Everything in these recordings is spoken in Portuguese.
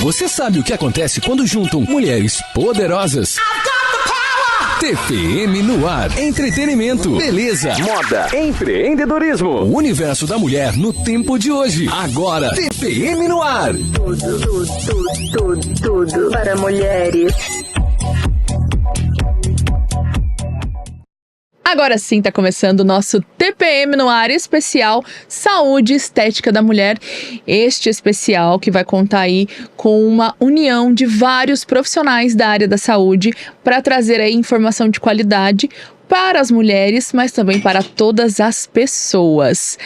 Você sabe o que acontece quando juntam mulheres poderosas? TPM no ar. Entretenimento, beleza, moda, empreendedorismo. O universo da mulher no tempo de hoje. Agora, TPM no ar. Tudo para mulheres. Agora sim, tá começando o nosso TPM no ar especial Saúde e Estética da Mulher. Este especial que vai contar aí com uma união de vários profissionais da área da saúde para trazer aí informação de qualidade para as mulheres, mas também para todas as pessoas.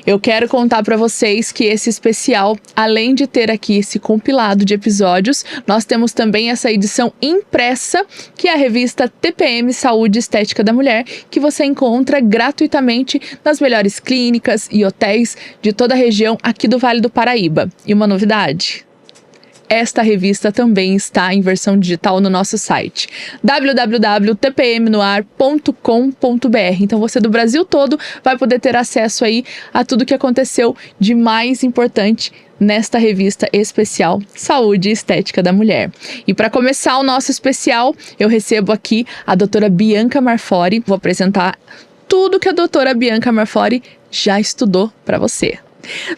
Eu quero contar para vocês que esse especial, além de ter aqui esse compilado de episódios, nós temos também essa edição impressa, que é a revista TPM Saúde e Estética da Mulher, que você encontra gratuitamente nas melhores clínicas e hotéis de toda a região aqui do Vale do Paraíba. E uma novidade: esta revista também está em versão digital no nosso site www.tpmnoar.com.br. Então você do Brasil todo vai poder ter acesso aí a tudo que aconteceu de mais importante nesta revista especial Saúde e Estética da Mulher. E para começar o nosso especial, eu recebo aqui a doutora Bianca Marfori. Vou apresentar tudo que a doutora Bianca Marfori já estudou para você.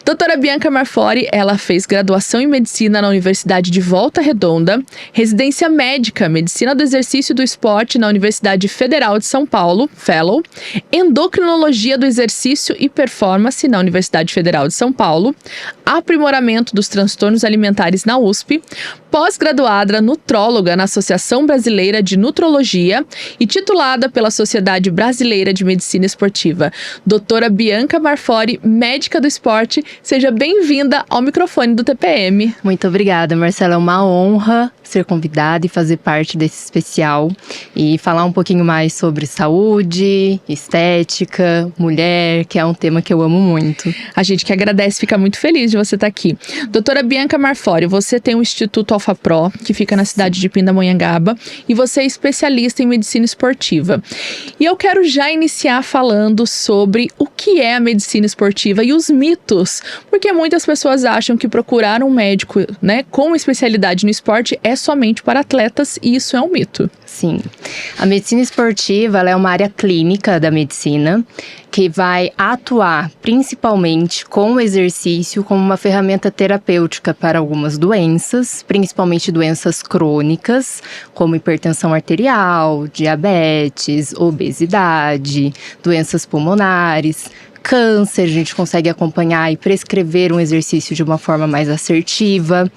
Doutora Bianca Marfori, ela fez graduação em Medicina na Universidade de Volta Redonda, residência médica, Medicina do Exercício e do Esporte na Universidade Federal de São Paulo, Fellow, Endocrinologia do Exercício e Performance na Universidade Federal de São Paulo, aprimoramento dos transtornos alimentares na USP, pós-graduada nutróloga na Associação Brasileira de Nutrologia e titulada pela Sociedade Brasileira de Medicina Esportiva. Doutora Bianca Marfori, médica do esporte, seja bem-vinda ao microfone do TPM. Muito obrigada, Marcela. É uma honra ser convidada e fazer parte desse especial e falar um pouquinho mais sobre saúde, estética, mulher, que é um tema que eu amo muito. A gente que agradece, fica muito feliz de você estar aqui. Doutora Bianca Marfori, você tem o Instituto AlphaPro, que fica na cidade de Pindamonhangaba, e você é especialista em medicina esportiva. E eu quero já iniciar falando sobre o que é a medicina esportiva e os mitos, porque muitas pessoas acham que procurar um médico, né, com especialidade no esporte é somente para atletas, e isso é um mito. Sim. A medicina esportiva, ela é uma área clínica da medicina que vai atuar principalmente com o exercício como uma ferramenta terapêutica para algumas doenças, principalmente doenças crônicas, como hipertensão arterial, diabetes, obesidade, doenças pulmonares, câncer. A gente consegue acompanhar e prescrever um exercício de uma forma mais assertiva,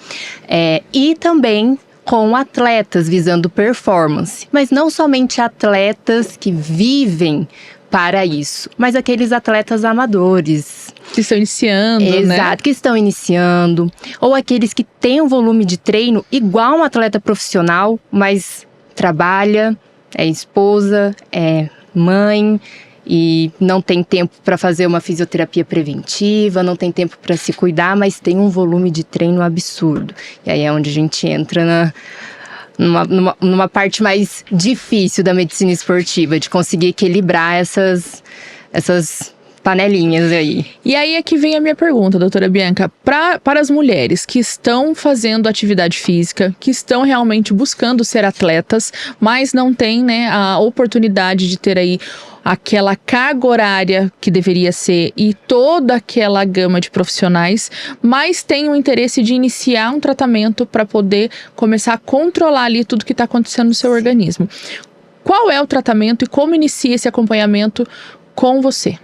e também com atletas visando performance, mas não somente atletas que vivem para isso, mas aqueles atletas amadores. Que estão iniciando, né? Exato, que estão iniciando, ou aqueles que têm um volume de treino igual um atleta profissional, mas trabalha, é esposa, é mãe, e não tem tempo para fazer uma fisioterapia preventiva, não tem tempo para se cuidar, mas tem um volume de treino absurdo. E aí é onde a gente entra numa parte mais difícil da medicina esportiva, de conseguir equilibrar essas panelinhas aí. E aí é que vem a minha pergunta, doutora Bianca, para as mulheres que estão fazendo atividade física, que estão realmente buscando ser atletas, mas não têm, né, a oportunidade de ter aí aquela carga horária que deveria ser e toda aquela gama de profissionais, mas tem o interesse de iniciar um tratamento para poder começar a controlar ali tudo que está acontecendo no seu organismo. Qual é o tratamento e como inicia esse acompanhamento com você?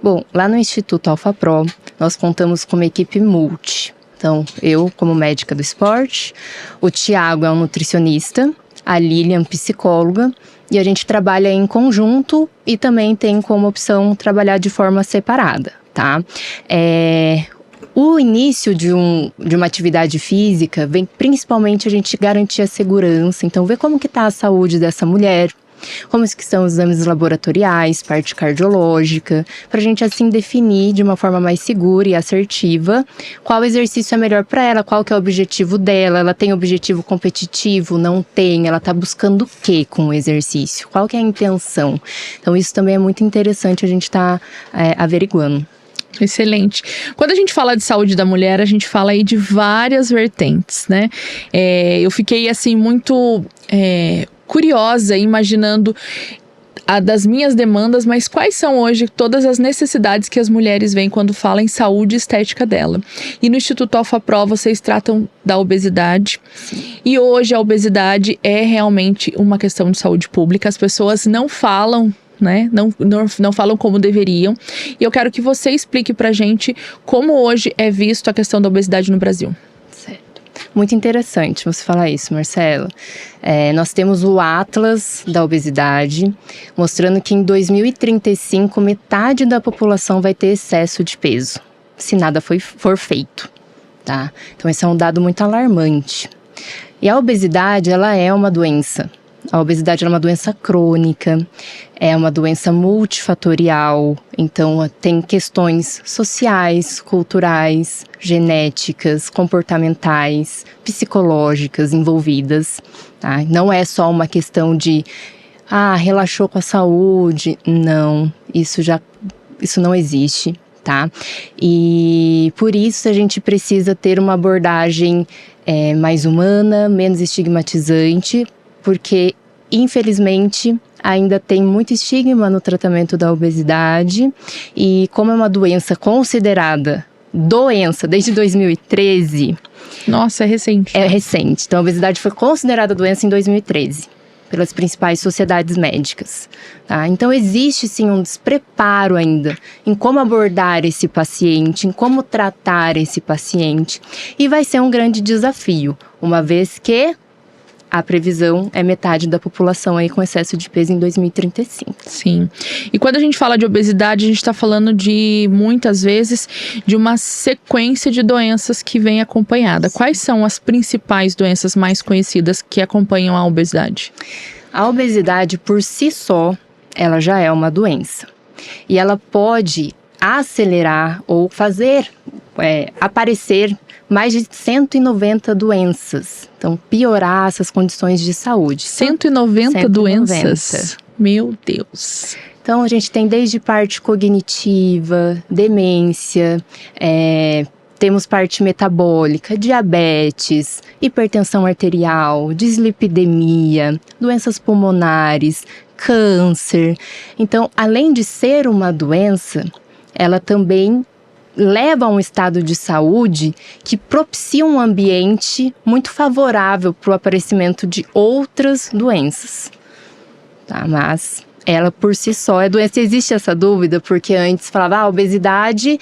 Bom, lá no Instituto AlphaPro, nós contamos com uma equipe multi. Então, eu como médica do esporte, o Tiago é um nutricionista, a Lilian psicóloga, e a gente trabalha em conjunto e também tem como opção trabalhar de forma separada, tá? O início de uma atividade física vem principalmente a gente garantir a segurança, então ver como que está a saúde dessa mulher, como que são os exames laboratoriais, parte cardiológica, para a gente assim definir de uma forma mais segura e assertiva qual exercício é melhor para ela, qual que é o objetivo dela, ela tem objetivo competitivo, não tem, ela está buscando o que com o exercício, qual que é a intenção. Então isso também é muito interessante a gente estar averiguando. Excelente. Quando a gente fala de saúde da mulher, a gente fala aí de várias vertentes, né? Eu fiquei, assim, muito curiosa, imaginando das minhas demandas, mas quais são hoje todas as necessidades que as mulheres veem quando falam em saúde e estética dela. E no Instituto AlfaPro vocês tratam da obesidade. E hoje a obesidade é realmente uma questão de saúde pública. As pessoas não falam, né? Não falam como deveriam. E eu quero que você explique pra gente como hoje é visto a questão da obesidade no Brasil. Muito interessante você falar isso, Marcela. Nós temos o Atlas da Obesidade, mostrando que em 2035 metade da população vai ter excesso de peso, se nada for feito, tá? Então esse é um dado muito alarmante. E a obesidade, ela é uma doença. A obesidade é uma doença crônica, é uma doença multifatorial, então tem questões sociais, culturais, genéticas, comportamentais, psicológicas envolvidas, tá? Não é só uma questão de, relaxou com a saúde, não, isso não existe, tá? E por isso a gente precisa ter uma abordagem mais humana, menos estigmatizante, porque, infelizmente, ainda tem muito estigma no tratamento da obesidade e como é uma doença considerada doença desde 2013... Nossa, é recente. É recente. Então, a obesidade foi considerada doença em 2013 pelas principais sociedades médicas, tá? Então, existe, sim, um despreparo ainda em como abordar esse paciente, em como tratar esse paciente. E vai ser um grande desafio, uma vez que a previsão é metade da população aí com excesso de peso em 2035. Sim. E quando a gente fala de obesidade, a gente está falando de, muitas vezes, de uma sequência de doenças que vem acompanhada. Quais são as principais doenças mais conhecidas que acompanham a obesidade? A obesidade, por si só, ela já é uma doença. E ela pode acelerar ou fazer aparecer mais de 190 doenças. Então, piorar essas condições de saúde. 190 doenças? Meu Deus. Então, a gente tem desde parte cognitiva, demência, temos parte metabólica, diabetes, hipertensão arterial, dislipidemia, doenças pulmonares, câncer. Então, além de ser uma doença, ela também leva a um estado de saúde que propicia um ambiente muito favorável para o aparecimento de outras doenças, tá? Mas ela por si só é doença. Existe essa dúvida, porque antes falava, obesidade,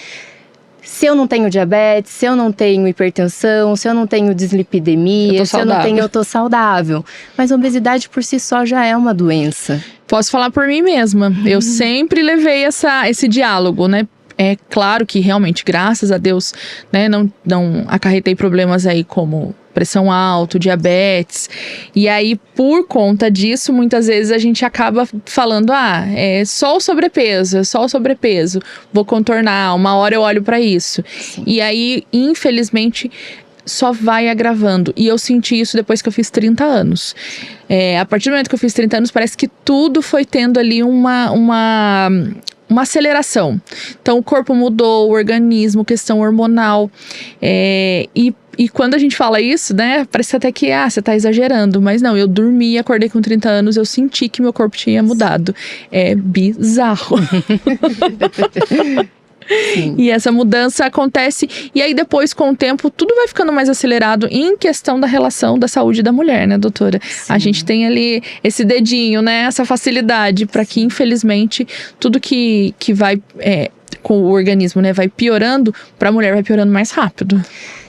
se eu não tenho diabetes, se eu não tenho hipertensão, se eu não tenho dislipidemia, se eu não tenho, eu tô saudável. Mas a obesidade por si só já é uma doença. Posso falar por mim mesma. Eu sempre levei esse diálogo, né? É claro que realmente, graças a Deus, né, não acarretei problemas aí como pressão alta, diabetes. E aí, por conta disso, muitas vezes a gente acaba falando, é só o sobrepeso, vou contornar, uma hora eu olho para isso. Sim. E aí, infelizmente, só vai agravando. E eu senti isso depois que eu fiz 30 anos. A partir do momento que eu fiz 30 anos, parece que tudo foi tendo ali uma aceleração. Então, o corpo mudou, o organismo, questão hormonal. E quando a gente fala isso, né, parece até que, você tá exagerando. Mas não, eu dormi, acordei com 30 anos, eu senti que meu corpo tinha mudado. É bizarro. Sim. E essa mudança acontece, e aí depois, com o tempo, tudo vai ficando mais acelerado em questão da relação da saúde da mulher, né, doutora? Sim. A gente tem ali esse dedinho, né, essa facilidade para que, infelizmente, tudo que vai com o organismo, né, vai piorando, para a mulher vai piorando mais rápido.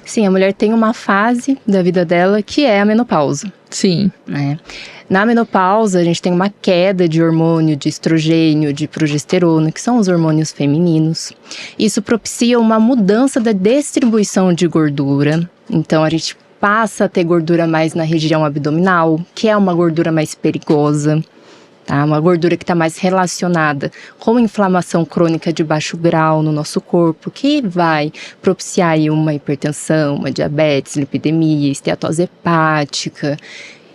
Sim, a mulher tem uma fase da vida dela que é a menopausa. Sim. Né? Na menopausa, a gente tem uma queda de hormônio, de estrogênio, de progesterona, que são os hormônios femininos. Isso propicia uma mudança da distribuição de gordura. Então, a gente passa a ter gordura mais na região abdominal, que é uma gordura mais perigosa. Tá? Uma gordura que está mais relacionada com inflamação crônica de baixo grau no nosso corpo, que vai propiciar aí uma hipertensão, uma diabetes, lipidemia, esteatose hepática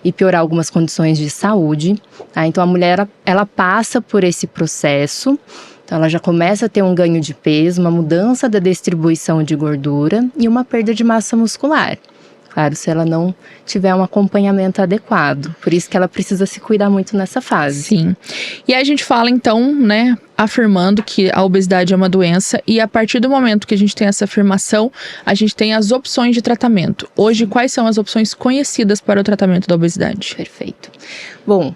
e piorar algumas condições de saúde. Tá? Então, a mulher ela passa por esse processo, Então, ela já começa a ter um ganho de peso, uma mudança da distribuição de gordura e uma perda de massa muscular. Claro, se ela não tiver um acompanhamento adequado. Por isso que ela precisa se cuidar muito nessa fase. Sim. E aí a gente fala, então, né, afirmando que a obesidade é uma doença. E a partir do momento que a gente tem essa afirmação, a gente tem as opções de tratamento. Hoje, quais são as opções conhecidas para o tratamento da obesidade? Perfeito. Bom,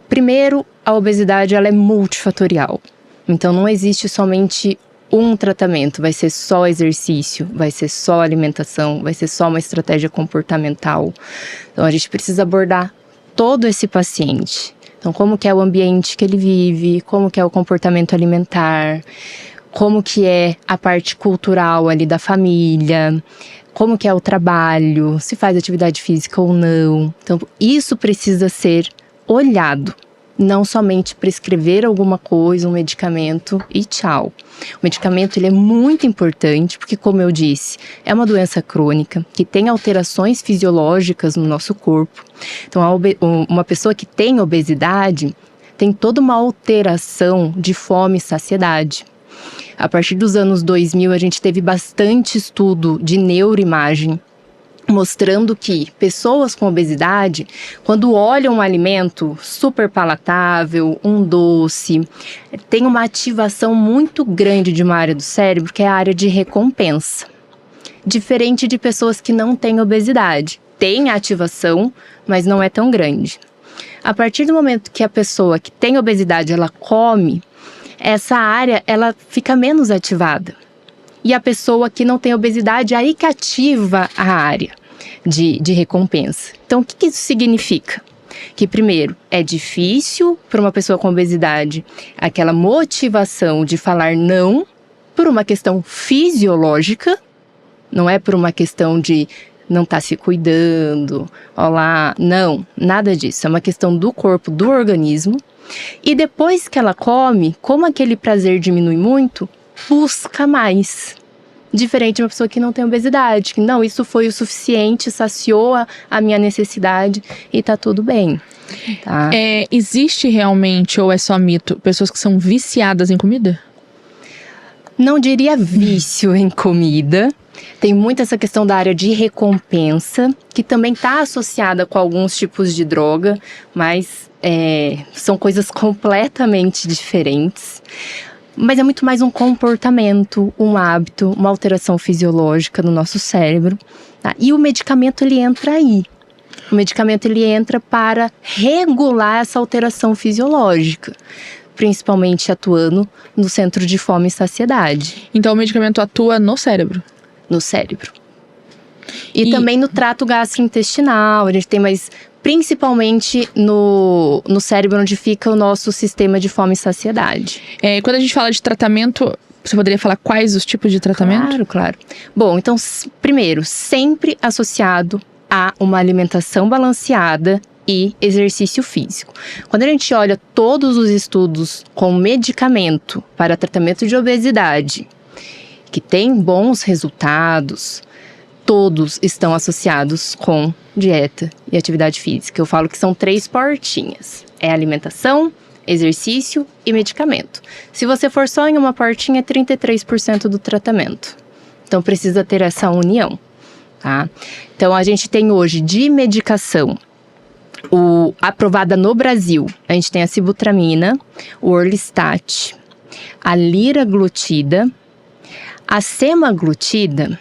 primeiro, a obesidade ela é multifatorial. Então, não existe somente um tratamento, vai ser só exercício, vai ser só alimentação, vai ser só uma estratégia comportamental. Então, a gente precisa abordar todo esse paciente. Então, como que é o ambiente que ele vive, como que é o comportamento alimentar, como que é a parte cultural ali da família, como que é o trabalho, se faz atividade física ou não. Então, isso precisa ser olhado. Não somente prescrever alguma coisa, um medicamento e tchau. O medicamento ele é muito importante porque, como eu disse, é uma doença crônica que tem alterações fisiológicas no nosso corpo. Então, uma pessoa que tem obesidade tem toda uma alteração de fome e saciedade. A partir dos anos 2000, a gente teve bastante estudo de neuroimagem, mostrando que pessoas com obesidade, quando olham um alimento super palatável, um doce, tem uma ativação muito grande de uma área do cérebro, que é a área de recompensa. Diferente de pessoas que não têm obesidade. Tem ativação, mas não é tão grande. A partir do momento que a pessoa que tem obesidade, ela come, essa área ela fica menos ativada. E a pessoa que não tem obesidade, aí que ativa a área de recompensa. Então, o que isso significa? Que, primeiro, é difícil para uma pessoa com obesidade aquela motivação de falar não por uma questão fisiológica, não é por uma questão de não estar se cuidando, olá, não, nada disso. É uma questão do corpo, do organismo. E depois que ela come, como aquele prazer diminui muito, busca mais. Diferente de uma pessoa que não tem obesidade, que não, isso foi o suficiente, saciou a minha necessidade e tá tudo bem. Tá? Existe realmente, ou é só mito, pessoas que são viciadas em comida? Não diria vício em comida. Tem muito essa questão da área de recompensa, que também está associada com alguns tipos de droga, mas são coisas completamente diferentes. Mas é muito mais um comportamento, um hábito, uma alteração fisiológica no nosso cérebro. Tá? E o medicamento, ele entra aí. O medicamento, ele entra para regular essa alteração fisiológica, principalmente atuando no centro de fome e saciedade. Então, o medicamento atua no cérebro? No cérebro. E também no trato gastrointestinal, a gente tem mais... Principalmente no cérebro, onde fica o nosso sistema de fome e saciedade. Quando a gente fala de tratamento, você poderia falar quais os tipos de tratamento? Claro. Bom, então, primeiro, sempre associado a uma alimentação balanceada e exercício físico. Quando a gente olha todos os estudos com medicamento para tratamento de obesidade, que tem bons resultados, todos estão associados com dieta e atividade física. Eu falo que são 3 portinhas. É alimentação, exercício e medicamento. Se você for só em uma portinha, é 33% do tratamento. Então, precisa ter essa união, tá? Então, a gente tem hoje de medicação, aprovada no Brasil, a gente tem a sibutramina, o Orlistat, a liraglutida, a semaglutida.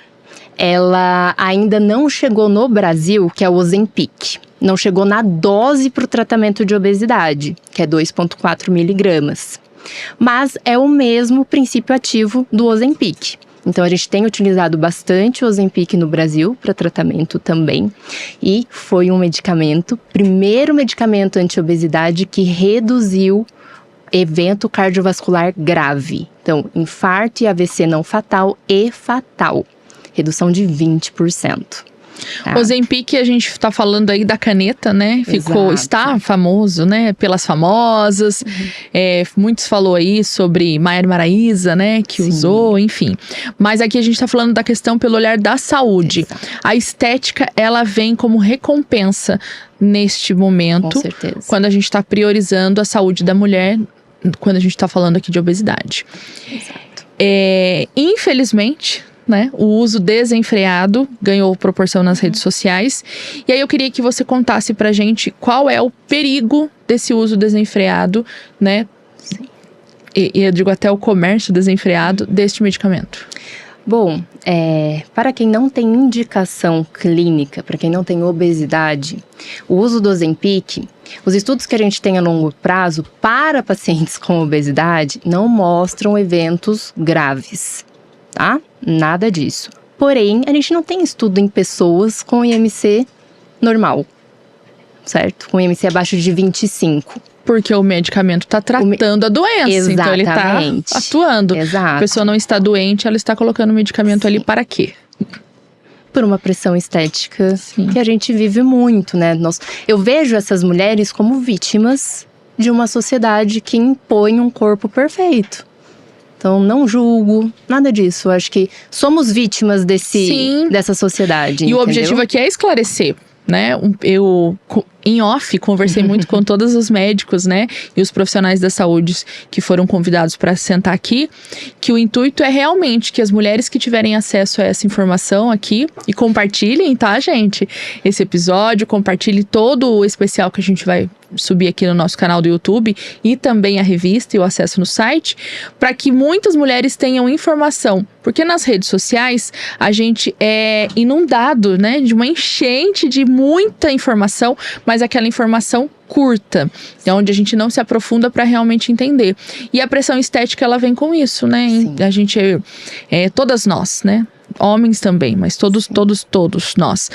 Ela ainda não chegou no Brasil, que é o Ozempic. Não chegou na dose para o tratamento de obesidade, que é 2,4 miligramas. Mas é o mesmo princípio ativo do Ozempic. Então, a gente tem utilizado bastante o Ozempic no Brasil para tratamento também. E foi um medicamento, primeiro medicamento anti-obesidade que reduziu evento cardiovascular grave. Então, infarto e AVC não fatal e fatal. Redução de 20%. Tá? O Ozempic, a gente tá falando aí da caneta, né? Está famoso, né? Pelas famosas. Muitos falou aí sobre Maiara Maraíza, né? Que Sim. usou, enfim. Mas aqui a gente tá falando da questão pelo olhar da saúde. Exato. A estética, ela vem como recompensa neste momento. Com certeza. Quando a gente tá priorizando a saúde da mulher quando a gente está falando aqui de obesidade. Exato. Infelizmente, né, o uso desenfreado ganhou proporção nas redes sociais. E aí eu queria que você contasse pra gente qual é o perigo desse uso desenfreado, né? E eu digo até o comércio desenfreado deste medicamento. Bom, para quem não tem indicação clínica, para quem não tem obesidade, o uso do Ozempic, os estudos que a gente tem a longo prazo para pacientes com obesidade não mostram eventos graves, tá? Nada disso. Porém, a gente não tem estudo em pessoas com IMC normal, certo? Com IMC abaixo de 25. Porque o medicamento está tratando a doença, Exatamente. Então ele está atuando. Exato. A pessoa não está doente, ela está colocando o medicamento ali para quê? Por uma pressão estética Sim. que a gente vive muito, né? Eu vejo essas mulheres como vítimas de uma sociedade que impõe um corpo perfeito. Então, não julgo, nada disso. Eu acho que somos vítimas dessa sociedade. E entendeu? o objetivo aqui é esclarecer, né? Eu, em off, conversei muito com todos os médicos, né? E os profissionais da saúde que foram convidados para sentar aqui, que o intuito é realmente que as mulheres que tiverem acesso a essa informação aqui, e compartilhem, tá, gente? Esse episódio, compartilhe todo o especial que a gente vai subir aqui no nosso canal do YouTube e também a revista e o acesso no site, para que muitas mulheres tenham informação. Porque nas redes sociais a gente é inundado, né, de uma enchente de muita informação, mas aquela informação curta, onde a gente não se aprofunda para realmente entender. E a pressão estética, ela vem com isso, né? Sim. A gente, todas nós, né? Homens também, mas todos nós.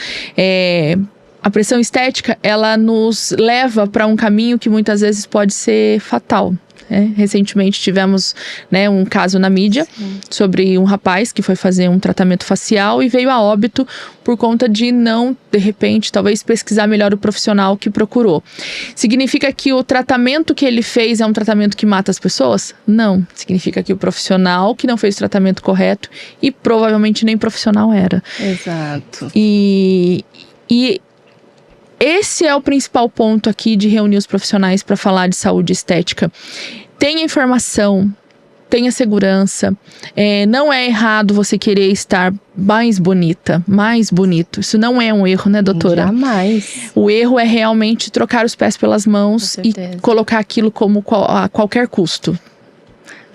A pressão estética, ela nos leva para um caminho que muitas vezes pode ser fatal. Recentemente tivemos, né, um caso na mídia sobre um rapaz que foi fazer um tratamento facial e veio a óbito por conta de não, de repente, talvez pesquisar melhor o profissional que procurou. Significa que o tratamento que ele fez é um tratamento que mata as pessoas? Não. Significa que o profissional que não fez o tratamento correto e provavelmente nem profissional era. Exato. E esse é o principal ponto aqui de reunir os profissionais para falar de saúde estética. Tenha informação, tenha segurança. Não é errado você querer estar mais bonita, mais bonito. Isso não é um erro, né, doutora? Jamais. O erro é realmente trocar os pés pelas mãos e colocar aquilo como a qualquer custo.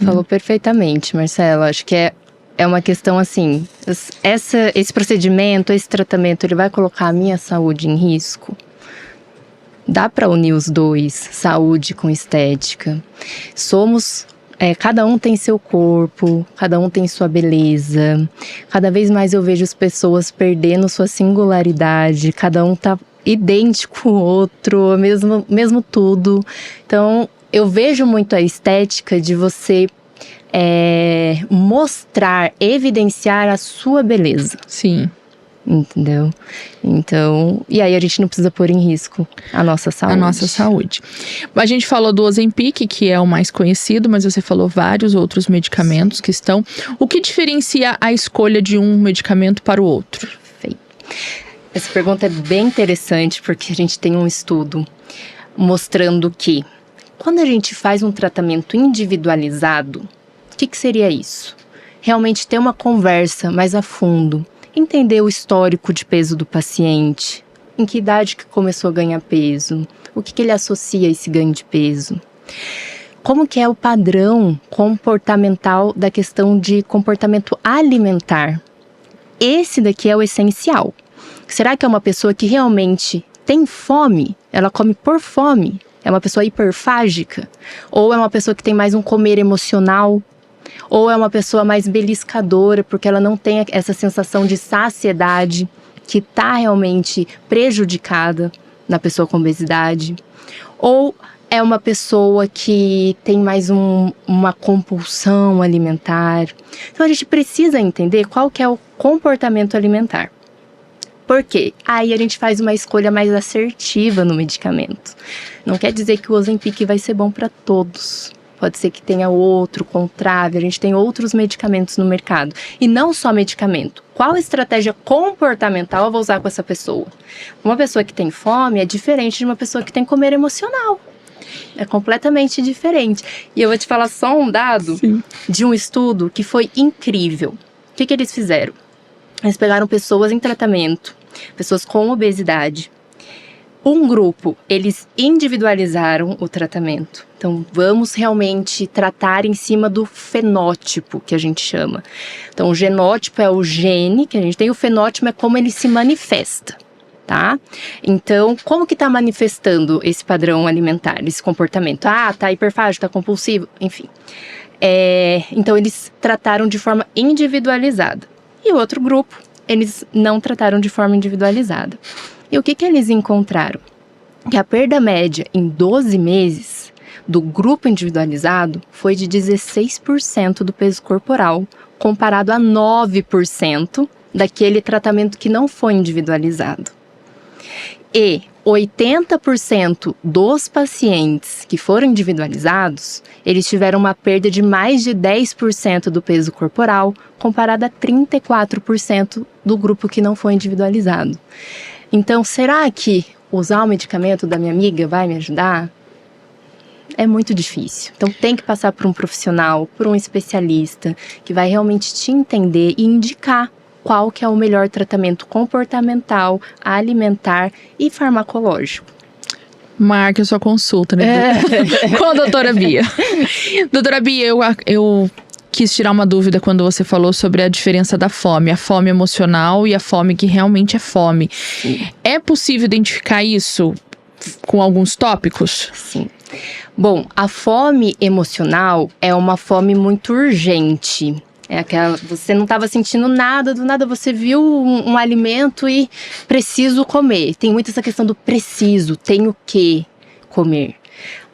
Falou perfeitamente, Marcela. Acho que é uma questão assim, esse procedimento, esse tratamento, ele vai colocar a minha saúde em risco? Dá para unir os dois, saúde com estética. Cada um tem seu corpo, cada um tem sua beleza. Cada vez mais eu vejo as pessoas perdendo sua singularidade, cada um tá idêntico ao outro, mesmo tudo. Então, eu vejo muito a estética de você mostrar, evidenciar a sua beleza. Sim. Entendeu? Então, e aí a gente não precisa pôr em risco a nossa saúde. A nossa saúde. A gente falou do Ozempic, que é o mais conhecido, mas você falou vários outros medicamentos que estão. O que diferencia a escolha de um medicamento para o outro? Perfeito. Essa pergunta é bem interessante, porque a gente tem um estudo mostrando que quando a gente faz um tratamento individualizado, o que seria isso? Realmente ter uma conversa mais a fundo, entender o histórico de peso do paciente, em que idade que começou a ganhar peso, o que ele associa a esse ganho de peso. Como que é o padrão comportamental da questão de comportamento alimentar? Esse daqui é o essencial. Será que é uma pessoa que realmente tem fome? Ela come por fome? É uma pessoa hiperfágica? Ou é uma pessoa que tem mais um comer emocional? Ou é uma pessoa mais beliscadora, porque ela não tem essa sensação de saciedade que está realmente prejudicada na pessoa com obesidade? Ou é uma pessoa que tem mais uma compulsão alimentar? Então a gente precisa entender qual que é o comportamento alimentar. Por quê? Aí a gente faz uma escolha mais assertiva no medicamento. Não quer dizer que o Ozempic vai ser bom para todos. Pode ser que tenha outro, contrário, a gente tem outros medicamentos no mercado. E não só medicamento. Qual estratégia comportamental eu vou usar com essa pessoa? Uma pessoa que tem fome é diferente de uma pessoa que tem comer emocional. É completamente diferente. E eu vou te falar só um dado de um estudo que foi incrível. O que eles fizeram? Eles pegaram pessoas em tratamento, pessoas com obesidade. Um grupo, eles individualizaram o tratamento. Então, vamos realmente tratar em cima do fenótipo, que a gente chama. Então, o genótipo é o gene que a gente tem, o fenótipo é como ele se manifesta, tá? Então, como que tá manifestando esse padrão alimentar, esse comportamento? Ah, tá hiperfágico, tá compulsivo, enfim. Então, eles trataram de forma individualizada. E o outro grupo, eles não trataram de forma individualizada. E o que eles encontraram? Que a perda média em 12 meses do grupo individualizado foi de 16% do peso corporal, comparado a 9% daquele tratamento que não foi individualizado. E 80% dos pacientes que foram individualizados, eles tiveram uma perda de mais de 10% do peso corporal, comparado a 34% do grupo que não foi individualizado. Então, será que usar o medicamento da minha amiga vai me ajudar? É muito difícil. Então, tem que passar por um profissional, por um especialista, que vai realmente te entender e indicar qual que é o melhor tratamento comportamental, alimentar e farmacológico. Marque a sua consulta, né? Com a doutora Bia. Doutora Bia, eu quis tirar uma dúvida quando você falou sobre a diferença da fome, a fome emocional e a fome que realmente é fome. Sim. É possível identificar isso com alguns tópicos? Sim. Bom, a fome emocional é uma fome muito urgente. É aquela, você não estava sentindo nada, do nada você viu um alimento e preciso comer. Tem muito essa questão do preciso, tenho que comer.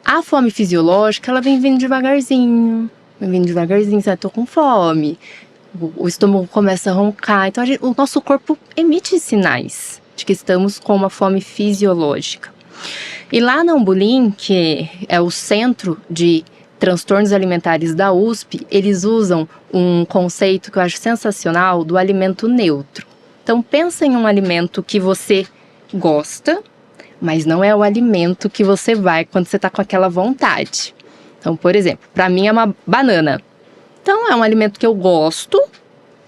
A fome fisiológica, ela vem vindo devagarzinho. Você tô com fome, o estômago começa a roncar. Então, o nosso corpo emite sinais de que estamos com uma fome fisiológica. E lá na Anbulim, que é o Centro de Transtornos Alimentares da USP, eles usam um conceito que eu acho sensacional do alimento neutro. Então, pensa em um alimento que você gosta, mas não é o alimento que você vai quando você está com aquela vontade. Então, por exemplo, para mim é uma banana. Então, é um alimento que eu gosto,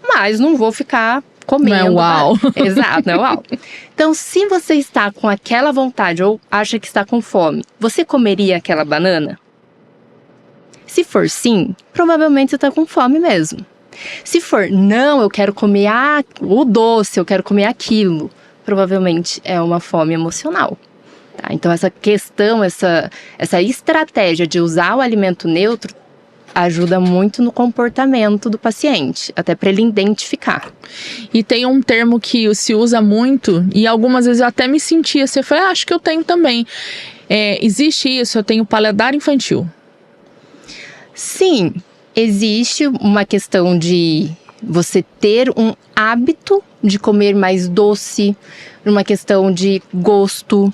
mas não vou ficar comendo. Não é uau. Exato, não é uau. Então, se você está com aquela vontade ou acha que está com fome, você comeria aquela banana? Se for sim, provavelmente você está com fome mesmo. Se for não, eu quero comer o doce, eu quero comer aquilo, provavelmente é uma fome emocional. Tá? Então, essa questão, essa estratégia de usar o alimento neutro ajuda muito no comportamento do paciente, até para ele identificar. E tem um termo que se usa muito, e algumas vezes eu até me sentia assim, eu falei, acho que eu tenho também. Existe isso, eu tenho paladar infantil. Sim, existe uma questão de você ter um hábito de comer mais doce, uma questão de gosto.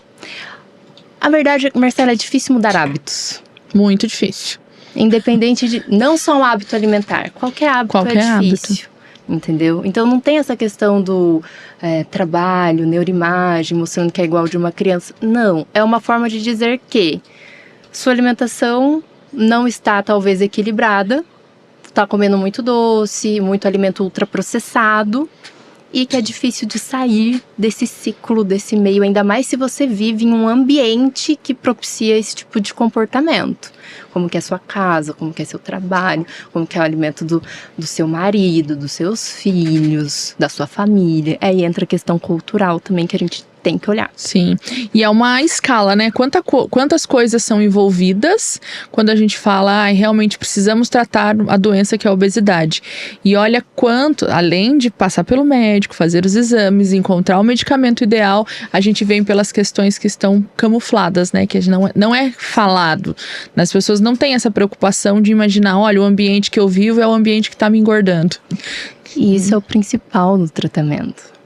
A verdade, Marcela, é difícil mudar hábitos. Muito difícil. Independente de, não só um hábito alimentar, qualquer hábito é difícil. Entendeu? Então não tem essa questão do trabalho, neuroimagem, mostrando que é igual de uma criança. Não, é uma forma de dizer que sua alimentação não está talvez equilibrada, está comendo muito doce, muito alimento ultraprocessado e que é difícil de sair desse ciclo, desse meio, ainda mais se você vive em um ambiente que propicia esse tipo de comportamento. Como que é sua casa, como que é seu trabalho, como que é o alimento do seu marido, dos seus filhos, da sua família. Aí entra a questão cultural também que a gente tem que olhar. Sim, e é uma escala, né? Quantas coisas são envolvidas quando a gente fala, realmente precisamos tratar a doença que é a obesidade. E olha quanto, além de passar pelo médico, fazer os exames, encontrar o medicamento ideal, a gente vem pelas questões que estão camufladas, né? Que não é falado. As pessoas não têm essa preocupação de imaginar, olha, o ambiente que eu vivo é o ambiente que está me engordando. E isso é o principal do tratamento.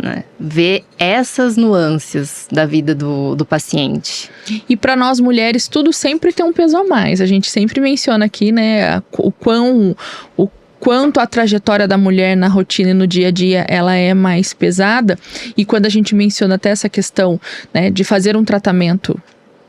Né? Ver essas nuances da vida do paciente. E para nós mulheres, tudo sempre tem um peso a mais. A gente sempre menciona aqui, né, o quanto a trajetória da mulher na rotina e no dia a dia, ela é mais pesada. E quando a gente menciona até essa questão, né, de fazer um tratamento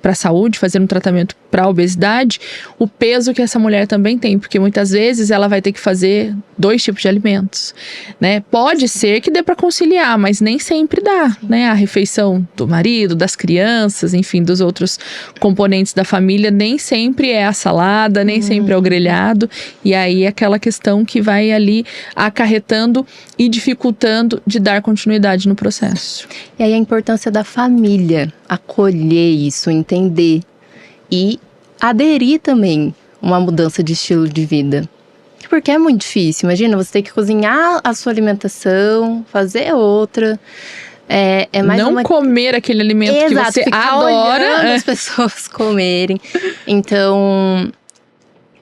para a saúde, fazer um tratamento para a obesidade, o peso que essa mulher também tem, porque muitas vezes ela vai ter que fazer 2 tipos de alimentos, né? Pode ser que dê para conciliar, mas nem sempre dá, né? A refeição do marido, das crianças, enfim, dos outros componentes da família, nem sempre é a salada, nem sempre é o grelhado, e aí é aquela questão que vai ali acarretando e dificultando de dar continuidade no processo. E aí a importância da família, acolher isso, entender e aderir também uma mudança de estilo de vida. Porque é muito difícil, imagina, você ter que cozinhar a sua alimentação, fazer outra. É mais não comer aquele alimento que você adora. As pessoas comerem. Então,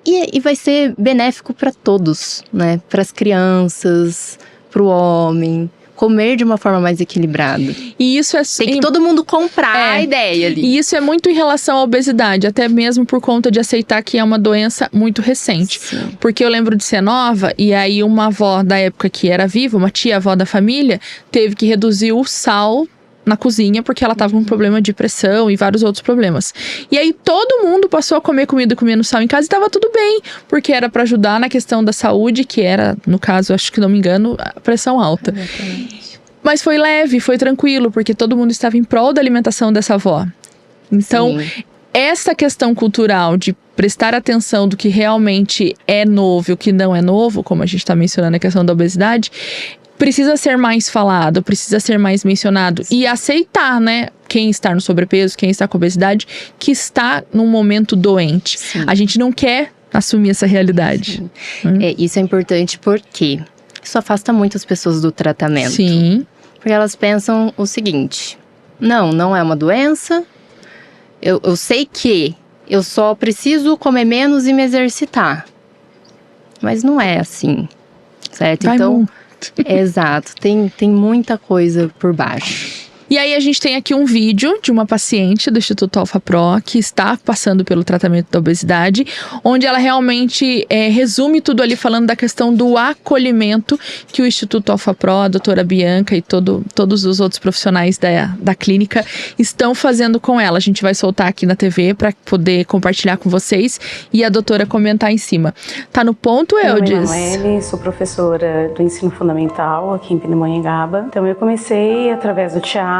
e vai ser benéfico para todos, né? Para as crianças, para o homem. Comer de uma forma mais equilibrada. E isso é... Tem que todo mundo comprar a ideia ali. E isso é muito em relação à obesidade, até mesmo por conta de aceitar que é uma doença muito recente. Sim. Porque eu lembro de ser nova, e aí uma avó da época que era viva, uma tia-avó da família, teve que reduzir o sal na cozinha, porque ela tava com um problema de pressão e vários outros problemas. E aí todo mundo passou a comer comida com menos sal em casa e tava tudo bem, porque era para ajudar na questão da saúde, que era, no caso, acho que não me engano, a pressão alta. Exatamente. Mas foi leve, foi tranquilo, porque todo mundo estava em prol da alimentação dessa avó. Então, essa questão cultural de prestar atenção do que realmente é novo e o que não é novo, como a gente está mencionando a questão da obesidade, precisa ser mais falado, precisa ser mais mencionado. E aceitar, né? Quem está no sobrepeso, quem está com obesidade, que está num momento doente. Sim. A gente não quer assumir essa realidade. Isso é importante porque isso afasta muito as pessoas do tratamento. Sim. Porque elas pensam o seguinte: não é uma doença, eu sei que eu só preciso comer menos e me exercitar. Mas não é assim, certo? Então, exato, tem muita coisa por baixo. E aí a gente tem aqui um vídeo de uma paciente do Instituto Alpha Pro que está passando pelo tratamento da obesidade, onde ela realmente resume tudo ali falando da questão do acolhimento que o Instituto Alpha Pro, a doutora Bianca e todos os outros profissionais da clínica estão fazendo com ela. A gente vai soltar aqui na TV para poder compartilhar com vocês e a doutora comentar em cima. Tá no ponto, Eudes? Meu nome é Emanuele, sou professora do ensino fundamental aqui em Pindamonhangaba. Então eu comecei através do Tiago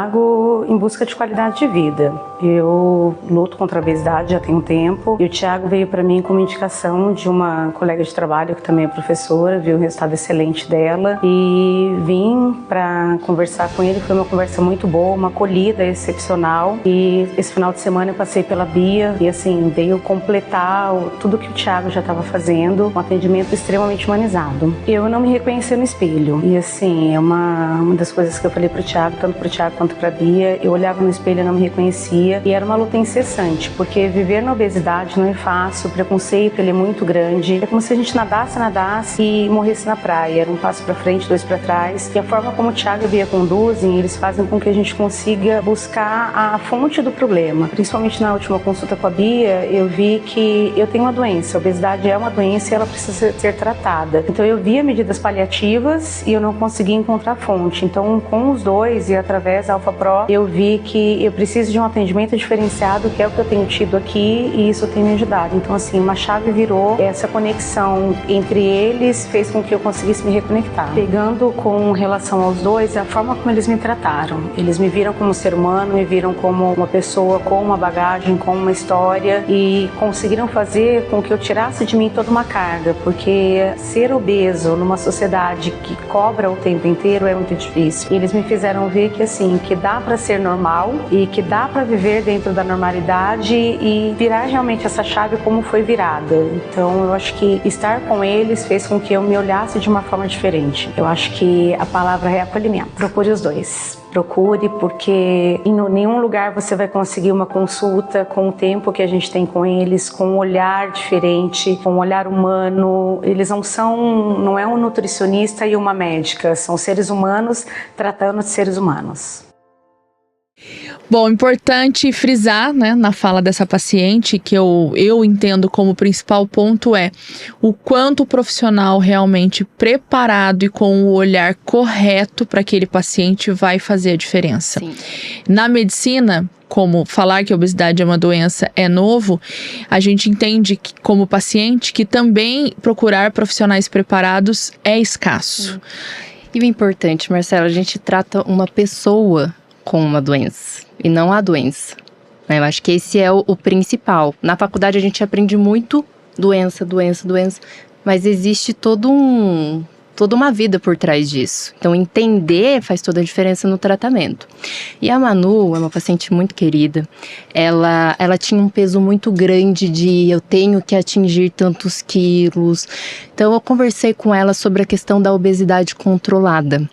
em busca de qualidade de vida. Eu luto contra a obesidade já tem um tempo e o Tiago veio para mim com uma indicação de uma colega de trabalho que também é professora, viu o resultado excelente dela e vim para conversar com ele. Foi uma conversa muito boa, uma acolhida excepcional e esse final de semana eu passei pela Bia e assim, veio completar tudo que o Tiago já estava fazendo, um atendimento extremamente humanizado. Eu não me reconheci no espelho e assim, é uma das coisas que eu falei pro Tiago, tanto pro Tiago quanto para Bia, eu olhava no espelho e não me reconhecia e era uma luta incessante, porque viver na obesidade não é fácil, o preconceito ele é muito grande, é como se a gente nadasse e morresse na praia, era um passo para frente, 2 para trás, e a forma como o Tiago e a Bia conduzem, eles fazem com que a gente consiga buscar a fonte do problema, principalmente na última consulta com a Bia, eu vi que eu tenho uma doença, a obesidade é uma doença e ela precisa ser tratada, então eu via medidas paliativas e eu não conseguia encontrar a fonte, então com os dois e através da Alpha Pro, eu vi que eu preciso de um atendimento diferenciado, que é o que eu tenho tido aqui, e isso tem me ajudado. Então, assim, uma chave virou, essa conexão entre eles fez com que eu conseguisse me reconectar. Pegando com relação aos dois, a forma como eles me trataram. Eles me viram como ser humano, me viram como uma pessoa com uma bagagem, com uma história, e conseguiram fazer com que eu tirasse de mim toda uma carga, porque ser obeso numa sociedade que cobra o tempo inteiro é muito difícil. E eles me fizeram ver que, assim, que dá para ser normal e que dá para viver dentro da normalidade e virar realmente essa chave como foi virada. Então eu acho que estar com eles fez com que eu me olhasse de uma forma diferente. Eu acho que a palavra é acolhimento. Procure os dois. Procure, porque em nenhum lugar você vai conseguir uma consulta com o tempo que a gente tem com eles, com um olhar diferente, com um olhar humano. Eles não é um nutricionista e uma médica, são seres humanos tratando de seres humanos. Bom, importante frisar, né, na fala dessa paciente, que eu entendo como principal ponto é o quanto o profissional realmente preparado e com o olhar correto para aquele paciente vai fazer a diferença. Sim. Na medicina, como falar que a obesidade é uma doença é novo, a gente entende que, como paciente, que também procurar profissionais preparados é escasso. E o importante, Marcela, a gente trata uma pessoa com uma doença e não a doença. Eu acho que esse é o principal. Na faculdade a gente aprende muito doença, mas existe toda uma vida por trás disso. Então entender faz toda a diferença no tratamento. E a Manu é uma paciente muito querida. Ela tinha um peso muito grande de eu tenho que atingir tantos quilos. Então eu conversei com ela sobre a questão da obesidade controlada.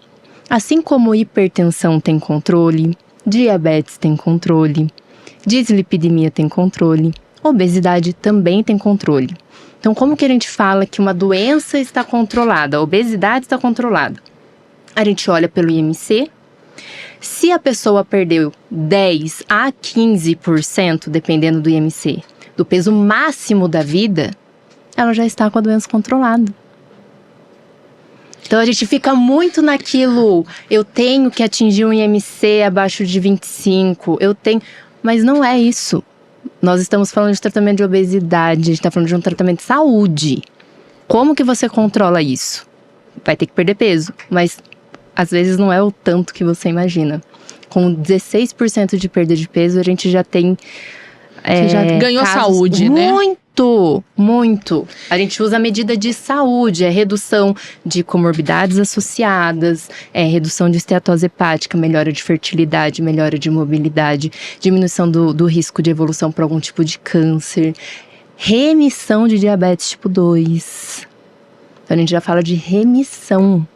Assim como hipertensão tem controle, diabetes tem controle, dislipidemia tem controle, obesidade também tem controle. Então, como que a gente fala que uma doença está controlada, a obesidade está controlada? A gente olha pelo IMC. Se a pessoa perdeu 10 a 15%, dependendo do IMC, do peso máximo da vida, ela já está com a doença controlada. Então, a gente fica muito naquilo, eu tenho que atingir um IMC abaixo de 25, mas não é isso. Nós estamos falando de tratamento de obesidade, a gente está falando de um tratamento de saúde. Como que você controla isso? Vai ter que perder peso, mas às vezes não é o tanto que você imagina. Com 16% de perda de peso, a gente já tem... Você já ganhou saúde, né? Muito. A gente usa a medida de saúde, redução de comorbidades associadas, redução de esteatose hepática, melhora de fertilidade, melhora de mobilidade, diminuição do risco de evolução para algum tipo de câncer, remissão de diabetes tipo 2. Então a gente já fala de remissão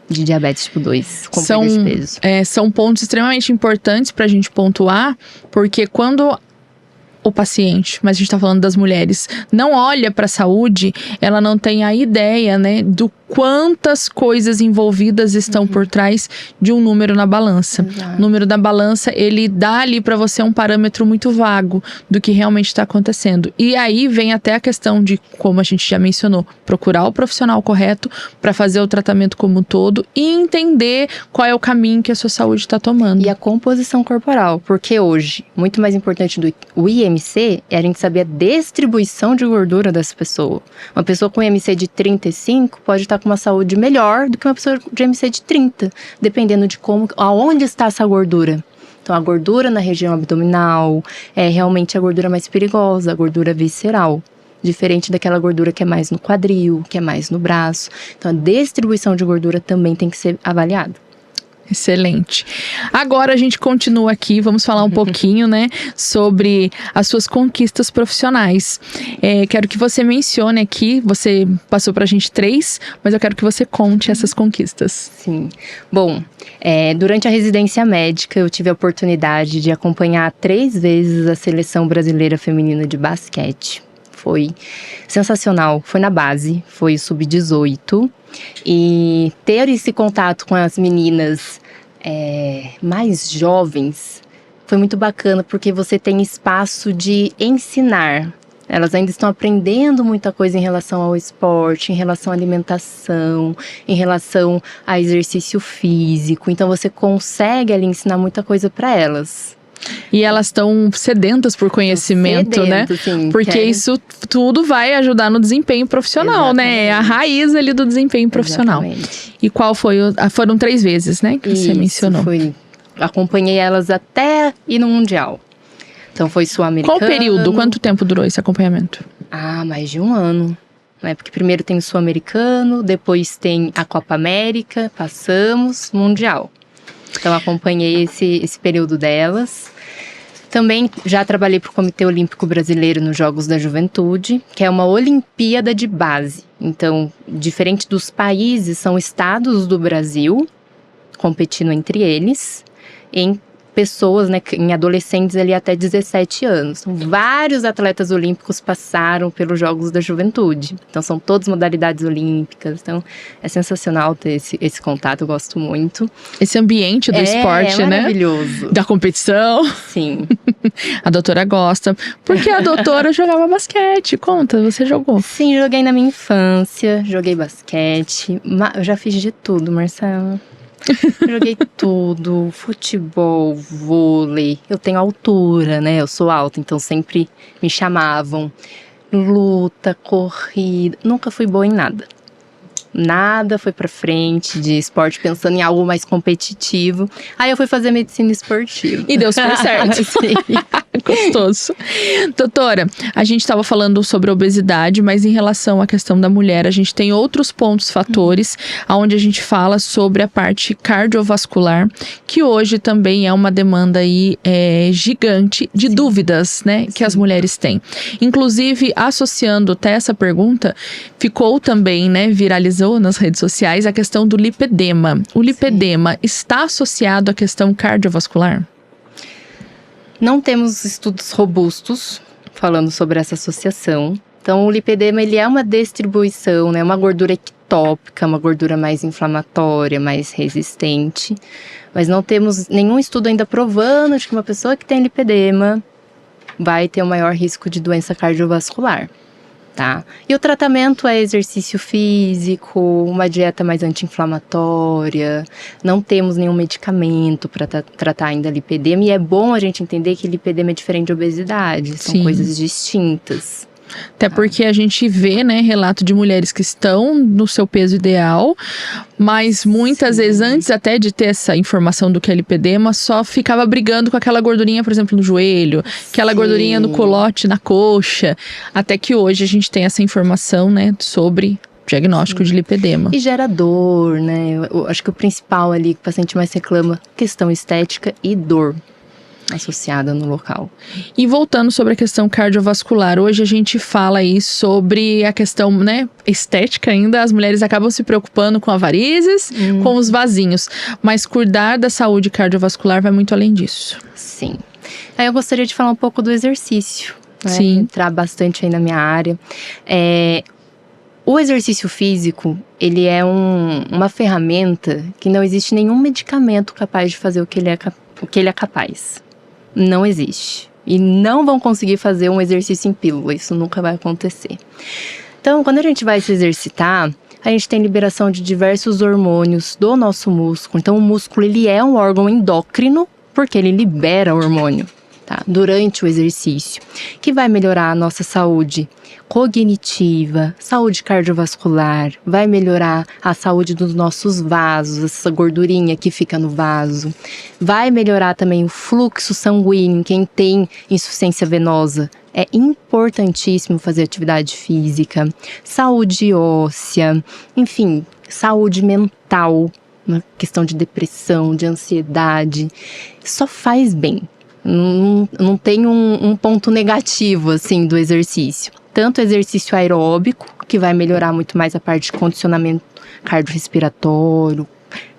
de diabetes tipo 2 com perda de peso. São pontos extremamente importantes para a gente pontuar, porque quando o paciente, mas a gente tá falando das mulheres, não olha para a saúde, ela não tem a ideia, né, do quantas coisas envolvidas estão por trás de um número na balança. Exato. O número da balança, ele dá ali para você um parâmetro muito vago do que realmente está acontecendo. E aí vem até a questão de, como a gente já mencionou, procurar o profissional correto para fazer o tratamento como um todo e entender qual é o caminho que a sua saúde está tomando. E a composição corporal, porque hoje, muito mais importante do IMC é a gente saber a distribuição de gordura dessa pessoa. Uma pessoa com IMC de 35 pode estar com uma saúde melhor do que uma pessoa de IMC de 30, dependendo de aonde está essa gordura. Então, a gordura na região abdominal é realmente a gordura mais perigosa, a gordura visceral. Diferente daquela gordura que é mais no quadril, que é mais no braço. Então, a distribuição de gordura também tem que ser avaliada. Excelente. Agora a gente continua aqui, vamos falar um pouquinho, né, sobre as suas conquistas profissionais. Quero que você mencione aqui, você passou pra gente 3, mas eu quero que você conte essas conquistas. Sim. Bom, durante a residência médica eu tive a oportunidade de acompanhar 3 vezes a seleção brasileira feminina de basquete. Foi sensacional, foi na base, foi o sub-18. E ter esse contato com as meninas mais jovens foi muito bacana, porque você tem espaço de ensinar. Elas ainda estão aprendendo muita coisa em relação ao esporte, em relação à alimentação, em relação a exercício físico. Então você consegue ali ensinar muita coisa para elas. E elas estão sedentas por conhecimento, né? Sim, porque isso tudo vai ajudar no desempenho profissional, Exatamente. né? É a raiz ali do desempenho profissional. Exatamente. E qual foi? Foram 3 vezes, né? Que você mencionou. Acompanhei elas até ir no Mundial. Então foi sul-americano. Qual período? Quanto tempo durou esse acompanhamento? Mais de 1 ano. Né? Porque primeiro tem o sul-americano, depois tem a Copa América, passamos, Mundial. Então acompanhei esse período delas. Também já trabalhei para o Comitê Olímpico Brasileiro nos Jogos da Juventude, que é uma Olimpíada de base. Então, diferente dos países, são estados do Brasil competindo entre eles em pessoas, né, em adolescentes ali até 17 anos. Então, vários atletas olímpicos passaram pelos Jogos da Juventude. Então, são todas modalidades olímpicas. Então, é sensacional ter esse contato, eu gosto muito. Esse ambiente do esporte, é né? maravilhoso. Da competição. Sim. A doutora gosta. Porque a doutora jogava basquete. Conta, você jogou? Sim, joguei na minha infância, joguei basquete. Eu já fiz de tudo, Marcela. Joguei tudo, futebol, vôlei. Eu tenho altura, né? Eu sou alta, então sempre me chamavam. Luta, corrida. Nunca fui boa em nada. Nada foi pra frente de esporte, pensando em algo mais competitivo. Aí eu fui fazer medicina esportiva. E deu super certo. Sim. Gostoso. Doutora, a gente estava falando sobre obesidade, mas em relação à questão da mulher, a gente tem outros pontos, fatores, onde a gente fala sobre a parte cardiovascular, que hoje também é uma demanda aí gigante de dúvidas, né, que as mulheres têm. Inclusive, associando até essa pergunta, ficou também, né, viralizou nas redes sociais a questão do lipedema. O lipedema está associado à questão cardiovascular? Não temos estudos robustos falando sobre essa associação. Então, o lipedema, ele é uma distribuição, né? Uma gordura ectópica, uma gordura mais inflamatória, mais resistente. Mas não temos nenhum estudo ainda provando de que uma pessoa que tem lipedema vai ter um maior risco de doença cardiovascular, tá? E o tratamento é exercício físico, uma dieta mais anti-inflamatória. Não temos nenhum medicamento para tratar ainda lipedema. E é bom a gente entender que lipedema é diferente de obesidade. São coisas distintas. Até porque a gente vê, né, relato de mulheres que estão no seu peso ideal, mas muitas vezes, antes até de ter essa informação do que é lipedema, só ficava brigando com aquela gordurinha, por exemplo, no joelho, aquela gordurinha no culote, na coxa, até que hoje a gente tem essa informação, né, sobre diagnóstico de lipedema. E gera dor, né? Eu acho que o principal ali que o paciente mais reclama, questão estética e dor associada no local. E voltando sobre a questão cardiovascular, hoje a gente fala aí sobre a questão, né, estética ainda, as mulheres acabam se preocupando com varizes, com os vasinhos, mas cuidar da saúde cardiovascular vai muito além disso. Sim. Aí eu gostaria de falar um pouco do exercício, né? Sim. Entrar bastante aí na minha área. O exercício físico, ele é uma ferramenta que não existe nenhum medicamento capaz de fazer o que ele é capaz. Não existe. E não vão conseguir fazer um exercício em pílula. Isso nunca vai acontecer. Então, quando a gente vai se exercitar, a gente tem liberação de diversos hormônios do nosso músculo. Então, o músculo, ele é um órgão endócrino, porque ele libera hormônio, tá? Durante o exercício, que vai melhorar a nossa saúde cognitiva, saúde cardiovascular, vai melhorar a saúde dos nossos vasos, essa gordurinha que fica no vaso, vai melhorar também o fluxo sanguíneo. Quem tem insuficiência venosa, é importantíssimo fazer atividade física, saúde óssea, enfim, saúde mental, uma questão de depressão, de ansiedade, só faz bem. Não tem um ponto negativo, assim, do exercício. Tanto o exercício aeróbico, que vai melhorar muito mais a parte de condicionamento cardiorrespiratório,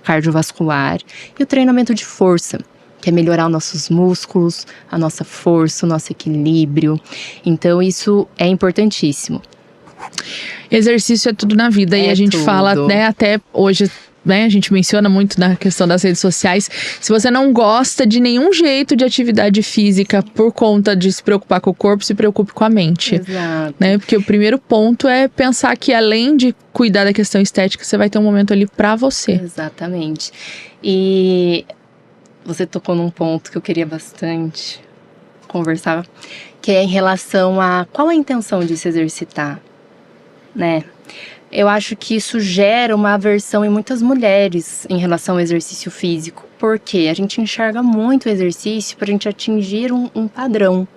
cardiovascular, e o treinamento de força, que é melhorar os nossos músculos, a nossa força, o nosso equilíbrio. Então, isso é importantíssimo. Exercício é tudo na vida, e a gente fala, né, até hoje, né, a gente menciona muito na questão das redes sociais. Se você não gosta de nenhum jeito de atividade física por conta de se preocupar com o corpo, se preocupe com a mente. Exato. Né? Porque o primeiro ponto é pensar que, além de cuidar da questão estética, você vai ter um momento ali pra você. Exatamente. E você tocou num ponto que eu queria bastante conversar, que é em relação a qual a intenção de se exercitar, né? Eu acho que isso gera uma aversão em muitas mulheres em relação ao exercício físico. Porque a gente enxerga muito o exercício para a gente atingir um padrão.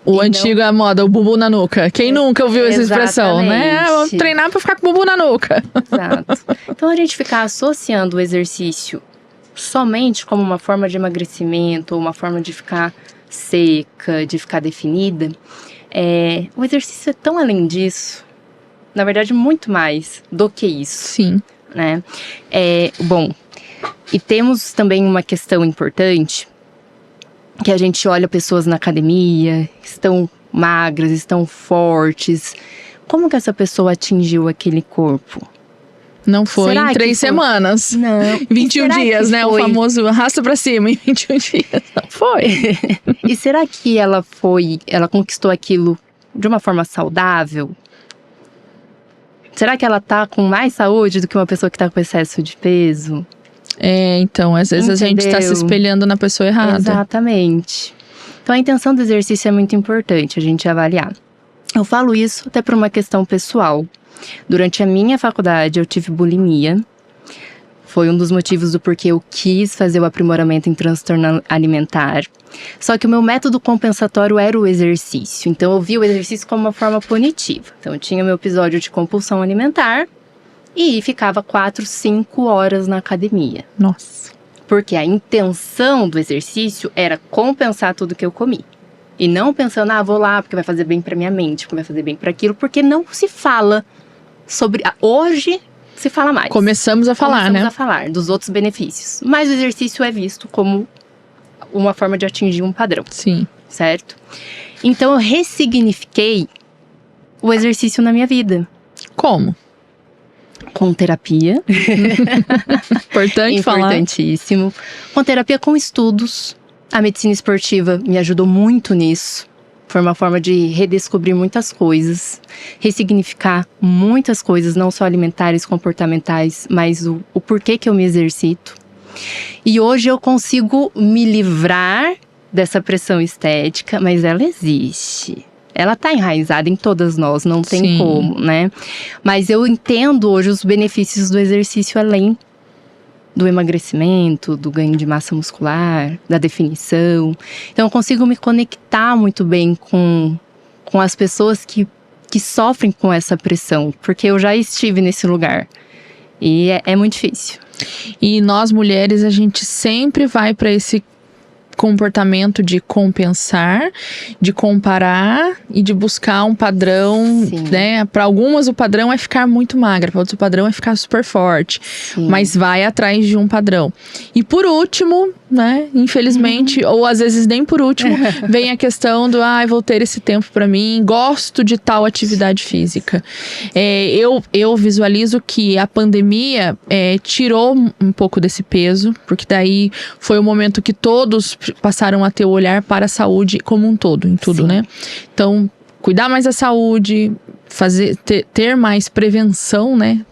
O antigo, a moda, o bumbum na nuca. Quem nunca ouviu essa expressão, né? Vamos treinar para ficar com o bumbum na nuca. Exato. Então, a gente ficar associando o exercício somente como uma forma de emagrecimento, ou uma forma de ficar seca, de ficar definida, o exercício é tão além disso. Na verdade, muito mais do que isso. Sim. Né? Bom, E temos também uma questão importante, que a gente olha pessoas na academia, estão magras, estão fortes. Como que essa pessoa atingiu aquele corpo? Não foi Será em 3 semanas. Não. 21 dias, né? Foi? O famoso arrasta pra cima em 21 dias. Não foi. E será que ela conquistou aquilo de uma forma saudável? Será que ela tá com mais saúde do que uma pessoa que tá com excesso de peso? Então, às vezes a gente tá se espelhando na pessoa errada. Exatamente. Então, a intenção do exercício é muito importante a gente avaliar. Eu falo isso até por uma questão pessoal. Durante a minha faculdade, eu tive bulimia. Foi um dos motivos do porquê eu quis fazer o aprimoramento em transtorno alimentar. Só que o meu método compensatório era o exercício. Então, eu vi o exercício como uma forma punitiva. Então, eu tinha meu episódio de compulsão alimentar e ficava 4, 5 horas na academia. Nossa. Porque a intenção do exercício era compensar tudo que eu comi. E não pensando, vou lá porque vai fazer bem pra minha mente, porque vai fazer bem pra aquilo. Porque não se fala sobre... Hoje se fala mais. Começamos a falar, Começamos né? a falar dos outros benefícios. Mas o exercício é visto como uma forma de atingir um padrão. Sim. Certo? Então eu ressignifiquei o exercício na minha vida. Como? Com terapia. Importante falar. Importantíssimo. Com terapia, com estudos. A medicina esportiva me ajudou muito nisso. Foi uma forma de redescobrir muitas coisas, ressignificar muitas coisas, não só alimentares, comportamentais, mas o porquê que eu me exercito. E hoje eu consigo me livrar dessa pressão estética, mas ela existe. Ela tá enraizada em todas nós, não tem Sim. como, né? Mas eu entendo hoje os benefícios do exercício além do emagrecimento, do ganho de massa muscular, da definição. Então, eu consigo me conectar muito bem com as pessoas que sofrem com essa pressão, porque eu já estive nesse lugar. E é muito difícil. E nós, mulheres, a gente sempre vai para esse comportamento de compensar, de comparar e de buscar um padrão, Sim. né? Para algumas o padrão é ficar muito magra, para outros o padrão é ficar super forte, Sim. mas vai atrás de um padrão. E por último, né? Infelizmente, ou às vezes nem por último, vem a questão do vou ter esse tempo para mim, gosto de tal atividade física. Eu visualizo que a pandemia tirou um pouco desse peso, porque daí foi o momento que todos passaram a ter o olhar para a saúde como um todo, em tudo, Sim. né? Então, cuidar mais da saúde, ter mais prevenção, né?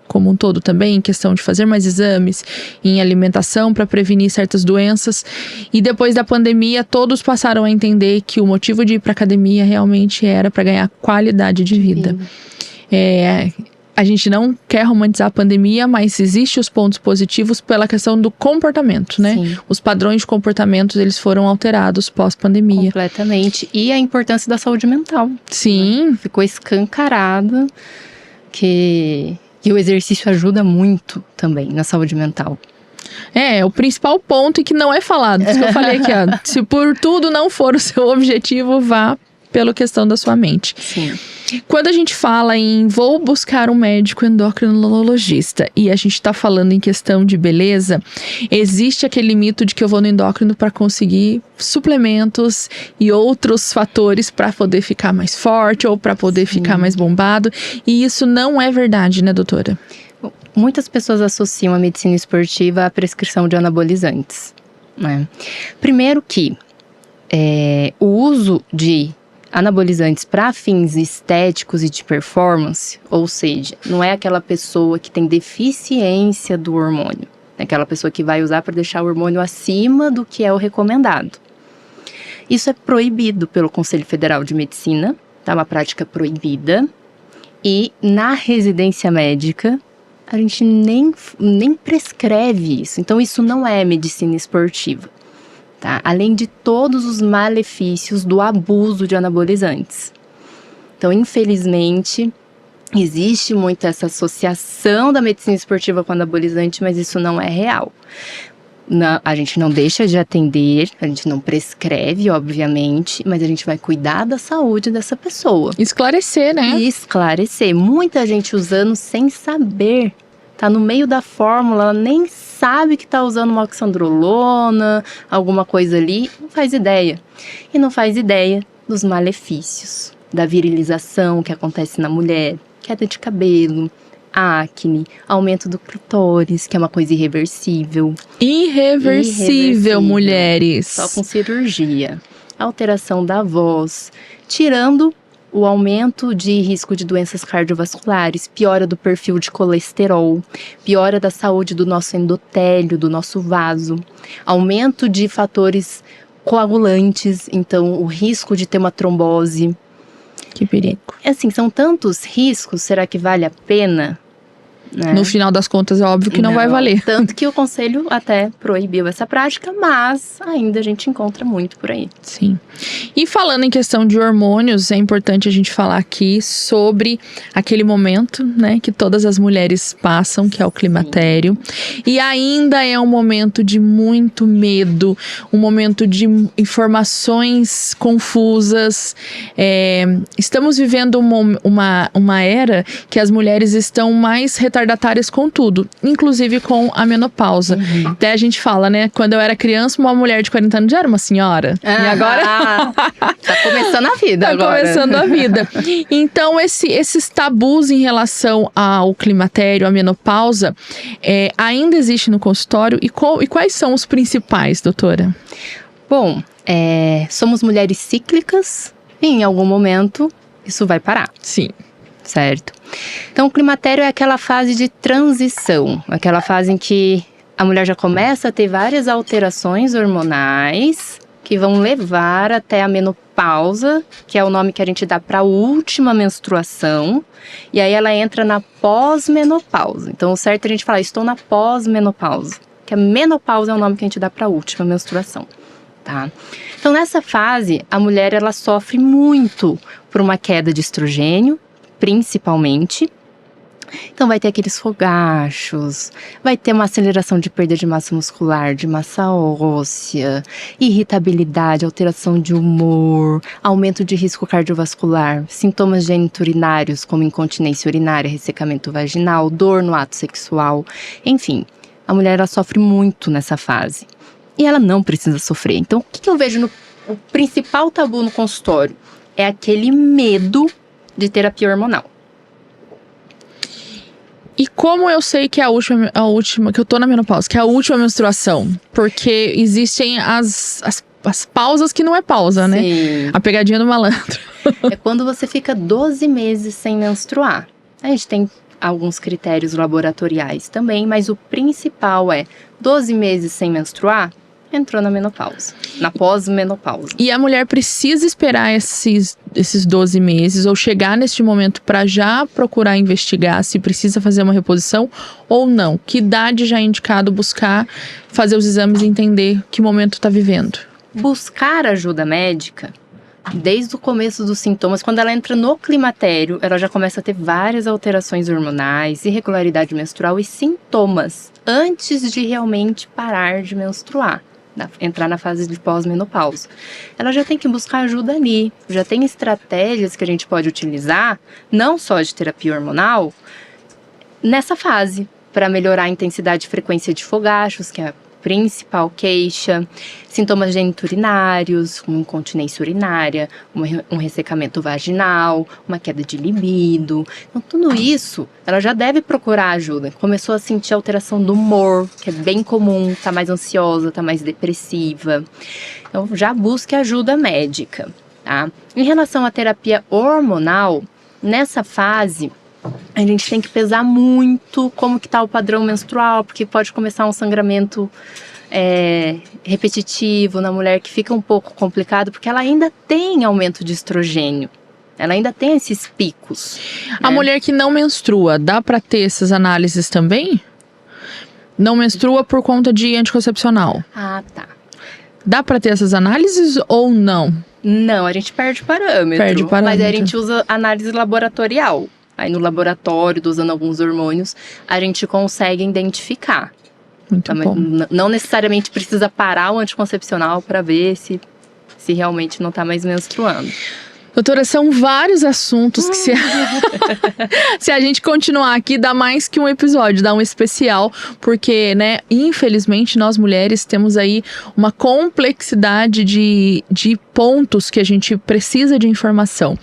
Como um todo também, em questão de fazer mais exames, em alimentação para prevenir certas doenças. E depois da pandemia, todos passaram a entender que o motivo de ir para academia realmente era para ganhar qualidade de vida. A gente não quer romantizar a pandemia, mas existem os pontos positivos pela questão do comportamento, né? Sim. Os padrões de comportamentos, eles foram alterados pós-pandemia. Completamente. E a importância da saúde mental. Sim. Ficou escancarado que o exercício ajuda muito também na saúde mental. O principal ponto e que não é falado. Isso que eu falei aqui, se por tudo não for o seu objetivo, vá pela questão da sua mente. Sim. Quando a gente fala em vou buscar um médico endocrinologista e a gente está falando em questão de beleza, existe aquele mito de que eu vou no endócrino para conseguir suplementos e outros fatores para poder ficar mais forte ou para poder ficar mais bombado. E isso não é verdade, né, doutora? Muitas pessoas associam a medicina esportiva à prescrição de anabolizantes, né? Primeiro que o uso de anabolizantes para fins estéticos e de performance, ou seja, não é aquela pessoa que tem deficiência do hormônio, é aquela pessoa que vai usar para deixar o hormônio acima do que é o recomendado. Isso é proibido pelo Conselho Federal de Medicina, tá? Uma prática proibida. E na residência médica, a gente nem prescreve isso. Então, isso não é medicina esportiva. Tá? Além de todos os malefícios do abuso de anabolizantes. Então, infelizmente, existe muito essa associação da medicina esportiva com anabolizante, mas isso não é real. A gente não deixa de atender, a gente não prescreve, obviamente, mas a gente vai cuidar da saúde dessa pessoa. Esclarecer, né? E esclarecer. Muita gente usando sem saber tá no meio da fórmula, ela nem sabe que tá usando uma oxandrolona, alguma coisa ali, não faz ideia. E não faz ideia dos malefícios, da virilização que acontece na mulher, queda de cabelo, acne, aumento do clitóris, que é uma coisa irreversível. Irreversível, mulheres. Só com cirurgia. Alteração da voz, tirando o aumento de risco de doenças cardiovasculares, piora do perfil de colesterol, piora da saúde do nosso endotélio, do nosso vaso, aumento de fatores coagulantes, então o risco de ter uma trombose. Que perigo. Assim, são tantos riscos, será que vale a pena? Né? No final das contas, é óbvio que não vai valer. Tanto que o conselho até proibiu essa prática, mas ainda a gente encontra muito por aí. Sim. E falando em questão de hormônios, é importante a gente falar aqui sobre aquele momento, né, que todas as mulheres passam, que é o climatério. E ainda é um momento de muito medo, um momento de informações confusas. Estamos vivendo uma era que as mulheres estão mais retardatárias com tudo, inclusive com a menopausa. Até a gente fala, né, quando eu era criança, uma mulher de 40 anos já era uma senhora. E agora... Tá começando a vida agora. Tá começando a vida. Então, esses tabus em relação ao climatério, à menopausa, ainda existe no consultório. E quais são os principais, doutora? Bom, somos mulheres cíclicas e em algum momento isso vai parar. Sim. Certo? Então, o climatério é aquela fase de transição, aquela fase em que a mulher já começa a ter várias alterações hormonais que vão levar até a menopausa, que é o nome que a gente dá para a última menstruação, e aí ela entra na pós-menopausa. Então, o certo é a gente falar, estou na pós-menopausa, que a menopausa é o nome que a gente dá para a última menstruação, tá? Então, nessa fase, a mulher ela sofre muito por uma queda de estrogênio, principalmente. Então vai ter aqueles fogachos, vai ter uma aceleração de perda de massa muscular, de massa óssea, irritabilidade, alteração de humor, aumento de risco cardiovascular, sintomas geniturinários como incontinência urinária, ressecamento vaginal, dor no ato sexual, enfim, a mulher ela sofre muito nessa fase e ela não precisa sofrer. Então o que eu vejo o principal tabu no consultório? É aquele medo de terapia hormonal. E como eu sei que é a última, que eu tô na menopausa, que é a última menstruação? Porque existem as pausas que não é pausa, né? Sim. A pegadinha do malandro. É quando você fica 12 meses sem menstruar. A gente tem alguns critérios laboratoriais também, mas o principal é 12 meses sem menstruar, entrou na menopausa, na pós-menopausa. E a mulher precisa esperar esses 12 meses ou chegar neste momento para já procurar investigar se precisa fazer uma reposição ou não? Que idade já é indicado buscar, fazer os exames e entender que momento está vivendo? Buscar ajuda médica, desde o começo dos sintomas, quando ela entra no climatério, ela já começa a ter várias alterações hormonais, irregularidade menstrual e sintomas, antes de realmente parar de menstruar. Entrar na fase de pós-menopausa. Ela já tem que buscar ajuda ali, já tem estratégias que a gente pode utilizar, não só de terapia hormonal, nessa fase, para melhorar a intensidade e frequência de fogachos, que é a principal queixa, sintomas geniturinários, como incontinência urinária, um ressecamento vaginal, uma queda de libido. Então, tudo isso, ela já deve procurar ajuda. Começou a sentir alteração do humor, que é bem comum, tá mais ansiosa, tá mais depressiva. Então, já busque ajuda médica, tá? Em relação à terapia hormonal, nessa fase, a gente tem que pesar muito como que tá o padrão menstrual, porque pode começar um sangramento repetitivo na mulher, que fica um pouco complicado, porque ela ainda tem aumento de estrogênio. Ela ainda tem esses picos. A mulher que não menstrua, dá pra ter essas análises também? Não menstrua por conta de anticoncepcional. Ah, tá. Dá pra ter essas análises ou não? Não, a gente perde parâmetro. Mas aí a gente usa análise laboratorial. Aí no laboratório, usando alguns hormônios, a gente consegue identificar. Muito bom. Não necessariamente precisa parar o anticoncepcional para ver se realmente não está mais menstruando. Doutora, são vários assuntos que se a gente continuar aqui, dá mais que um episódio, dá um especial, porque, né, infelizmente nós mulheres temos aí uma complexidade de pontos que a gente precisa de informação.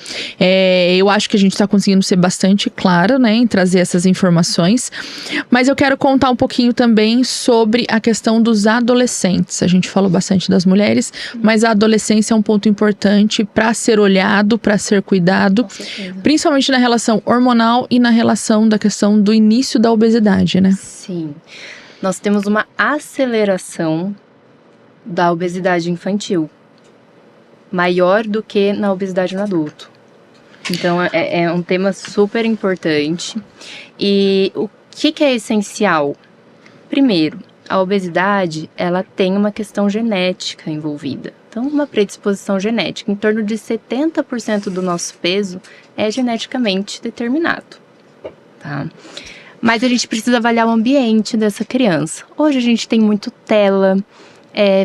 Eu acho que a gente está conseguindo ser bastante clara, né, em trazer essas informações, mas eu quero contar um pouquinho também sobre a questão dos adolescentes. A gente falou bastante das mulheres, mas a adolescência é um ponto importante para ser olhado, para ser cuidado, principalmente na relação hormonal e na relação da questão do início da obesidade, né? Sim. Nós temos uma aceleração da obesidade infantil, maior do que na obesidade no adulto. Então, é um tema super importante. E o que é essencial? Primeiro, a obesidade, ela tem uma questão genética envolvida. Então, uma predisposição genética. Em torno de 70% do nosso peso é geneticamente determinado, tá? Mas a gente precisa avaliar o ambiente dessa criança. Hoje a gente tem muito tela,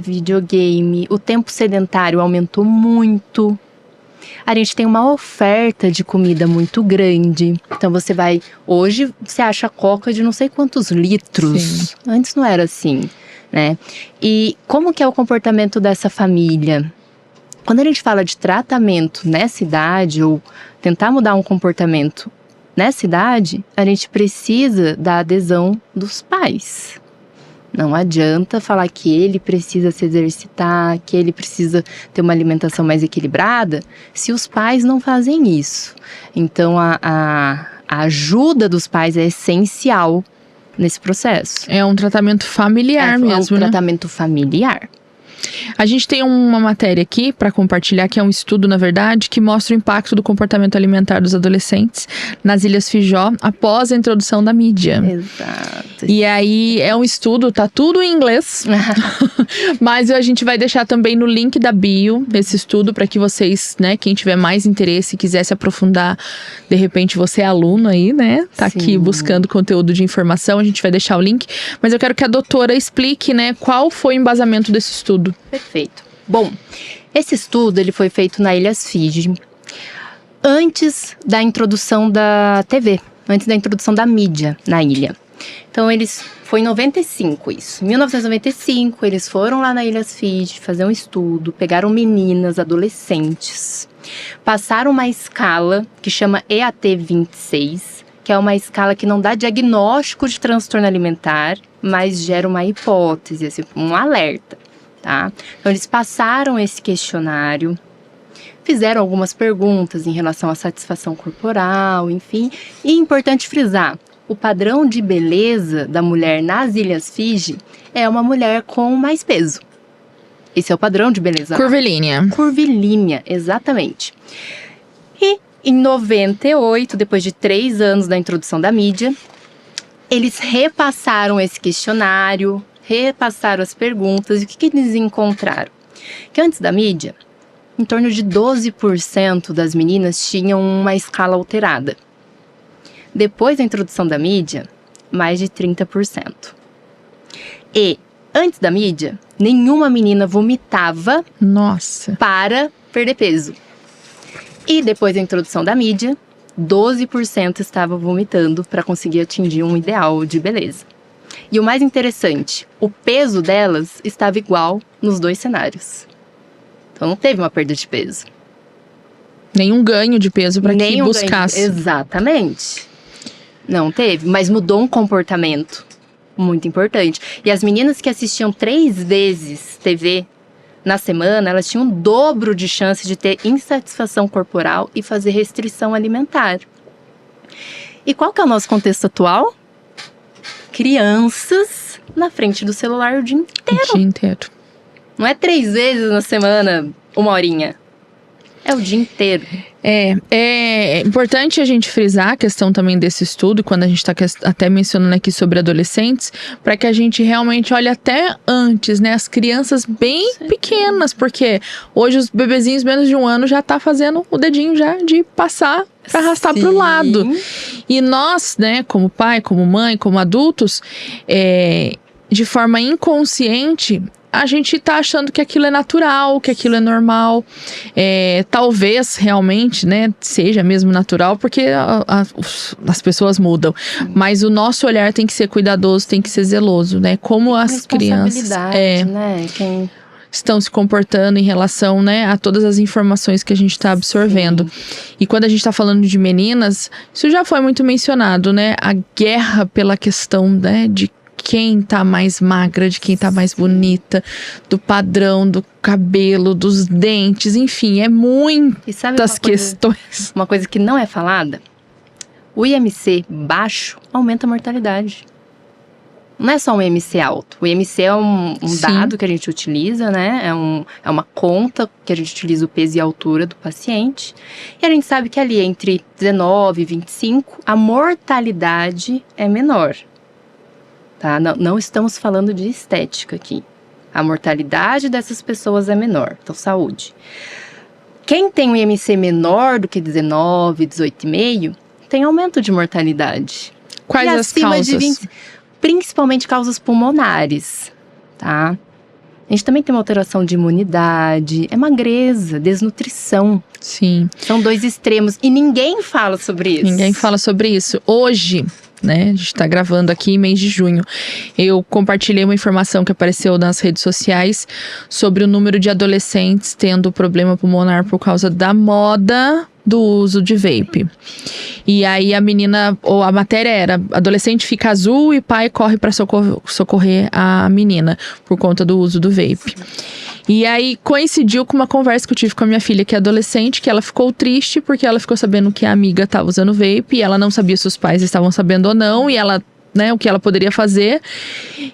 videogame, o tempo sedentário aumentou muito. A gente tem uma oferta de comida muito grande. Então hoje você acha coca de não sei quantos litros. Sim. Antes não era assim, né? E como que é o comportamento dessa família? Quando a gente fala de tratamento nessa idade, ou tentar mudar um comportamento nessa idade, a gente precisa da adesão dos pais. Não adianta falar que ele precisa se exercitar, que ele precisa ter uma alimentação mais equilibrada, se os pais não fazem isso. Então, a ajuda dos pais é essencial nesse processo. É um tratamento familiar mesmo, né? É um tratamento familiar. A gente tem uma matéria aqui para compartilhar, que é um estudo, na verdade, que mostra o impacto do comportamento alimentar dos adolescentes nas Ilhas Fijó após a introdução da mídia. Exato. E aí é um estudo, tá tudo em inglês, mas a gente vai deixar também no link da bio esse estudo para que vocês, né, quem tiver mais interesse e quiser se aprofundar, de repente você é aluno aí, né, tá Sim. aqui buscando conteúdo de informação, a gente vai deixar o link, mas eu quero que a doutora explique, né, qual foi o embasamento desse estudo. Perfeito. Bom, esse estudo ele foi feito na Ilhas Fiji antes da introdução da TV, antes da introdução da mídia na ilha. Então, foi em 95 isso. Em 1995, eles foram lá na Ilhas Fiji fazer um estudo, pegaram meninas, adolescentes, passaram uma escala que chama EAT-26, que é uma escala que não dá diagnóstico de transtorno alimentar, mas gera uma hipótese, assim, um alerta, tá? Então, eles passaram esse questionário, fizeram algumas perguntas em relação à satisfação corporal, enfim. E é importante frisar, o padrão de beleza da mulher nas Ilhas Fiji é uma mulher com mais peso. Esse é o padrão de beleza. Curvilínea. Curvilínea, exatamente. E em 98, depois de 3 anos da introdução da mídia, eles repassaram esse questionário, repassaram as perguntas. E o que eles encontraram? Que antes da mídia, em torno de 12% das meninas tinham uma escala alterada. Depois da introdução da mídia, mais de 30%. E antes da mídia, nenhuma menina vomitava para perder peso. E depois da introdução da mídia, 12% estava vomitando para conseguir atingir um ideal de beleza. E o mais interessante, o peso delas estava igual nos 2 cenários. Então não teve uma perda de peso. Nenhum ganho de peso para que buscasse. Exatamente. Não teve, mas mudou um comportamento muito importante. E as meninas que assistiam 3 vezes TV na semana, elas tinham o dobro de chance de ter insatisfação corporal e fazer restrição alimentar. E qual que é o nosso contexto atual? Crianças na frente do celular o dia inteiro. O dia inteiro. Não é 3 vezes na semana, 1 horinha. É o dia inteiro. É importante a gente frisar a questão também desse estudo, quando a gente está até mencionando aqui sobre adolescentes, para que a gente realmente olhe até antes, né? As crianças bem pequenas, porque hoje os bebezinhos menos de 1 ano já tá fazendo o dedinho já de passar para arrastar para o lado. E nós, né, como pai, como mãe, como adultos, de forma inconsciente, a gente tá achando que aquilo é natural, que aquilo é normal. Talvez realmente, né, seja mesmo natural, porque as pessoas mudam. Mas o nosso olhar tem que ser cuidadoso, tem que ser zeloso, né? Como as crianças né? estão se comportando em relação, né, a todas as informações que a gente está absorvendo. Sim. E quando a gente está falando de meninas, isso já foi muito mencionado, né? A guerra pela questão, né, de quem tá mais magra, de quem tá mais bonita, do padrão, do cabelo, dos dentes, enfim, muitas questões. Uma coisa que não é falada, o IMC baixo aumenta a mortalidade. Não é só um IMC alto. O IMC é um dado que a gente utiliza, né? É uma conta que a gente utiliza o peso e a altura do paciente. E a gente sabe que ali entre 19 e 25, a mortalidade é menor. Tá? Não estamos falando de estética aqui. A mortalidade dessas pessoas é menor. Então, saúde. Quem tem um IMC menor do que 19, 18,5, tem aumento de mortalidade. Quais as causas? De 20, principalmente causas pulmonares, tá? A gente também tem uma alteração de imunidade, magreza, desnutrição. Sim. São dois extremos e ninguém fala sobre isso. Ninguém fala sobre isso. Hoje, né, a gente tá gravando aqui mês de junho, eu compartilhei uma informação que apareceu nas redes sociais sobre o número de adolescentes tendo problema pulmonar por causa da moda do uso de vape. E aí a menina, ou a matéria era, adolescente fica azul e pai corre para socorrer a menina por conta do uso do vape. E aí coincidiu com uma conversa que eu tive com a minha filha, que é adolescente, que ela ficou triste porque ela ficou sabendo que a amiga estava usando vape e ela não sabia se os pais estavam sabendo ou não, e ela, né, o que ela poderia fazer.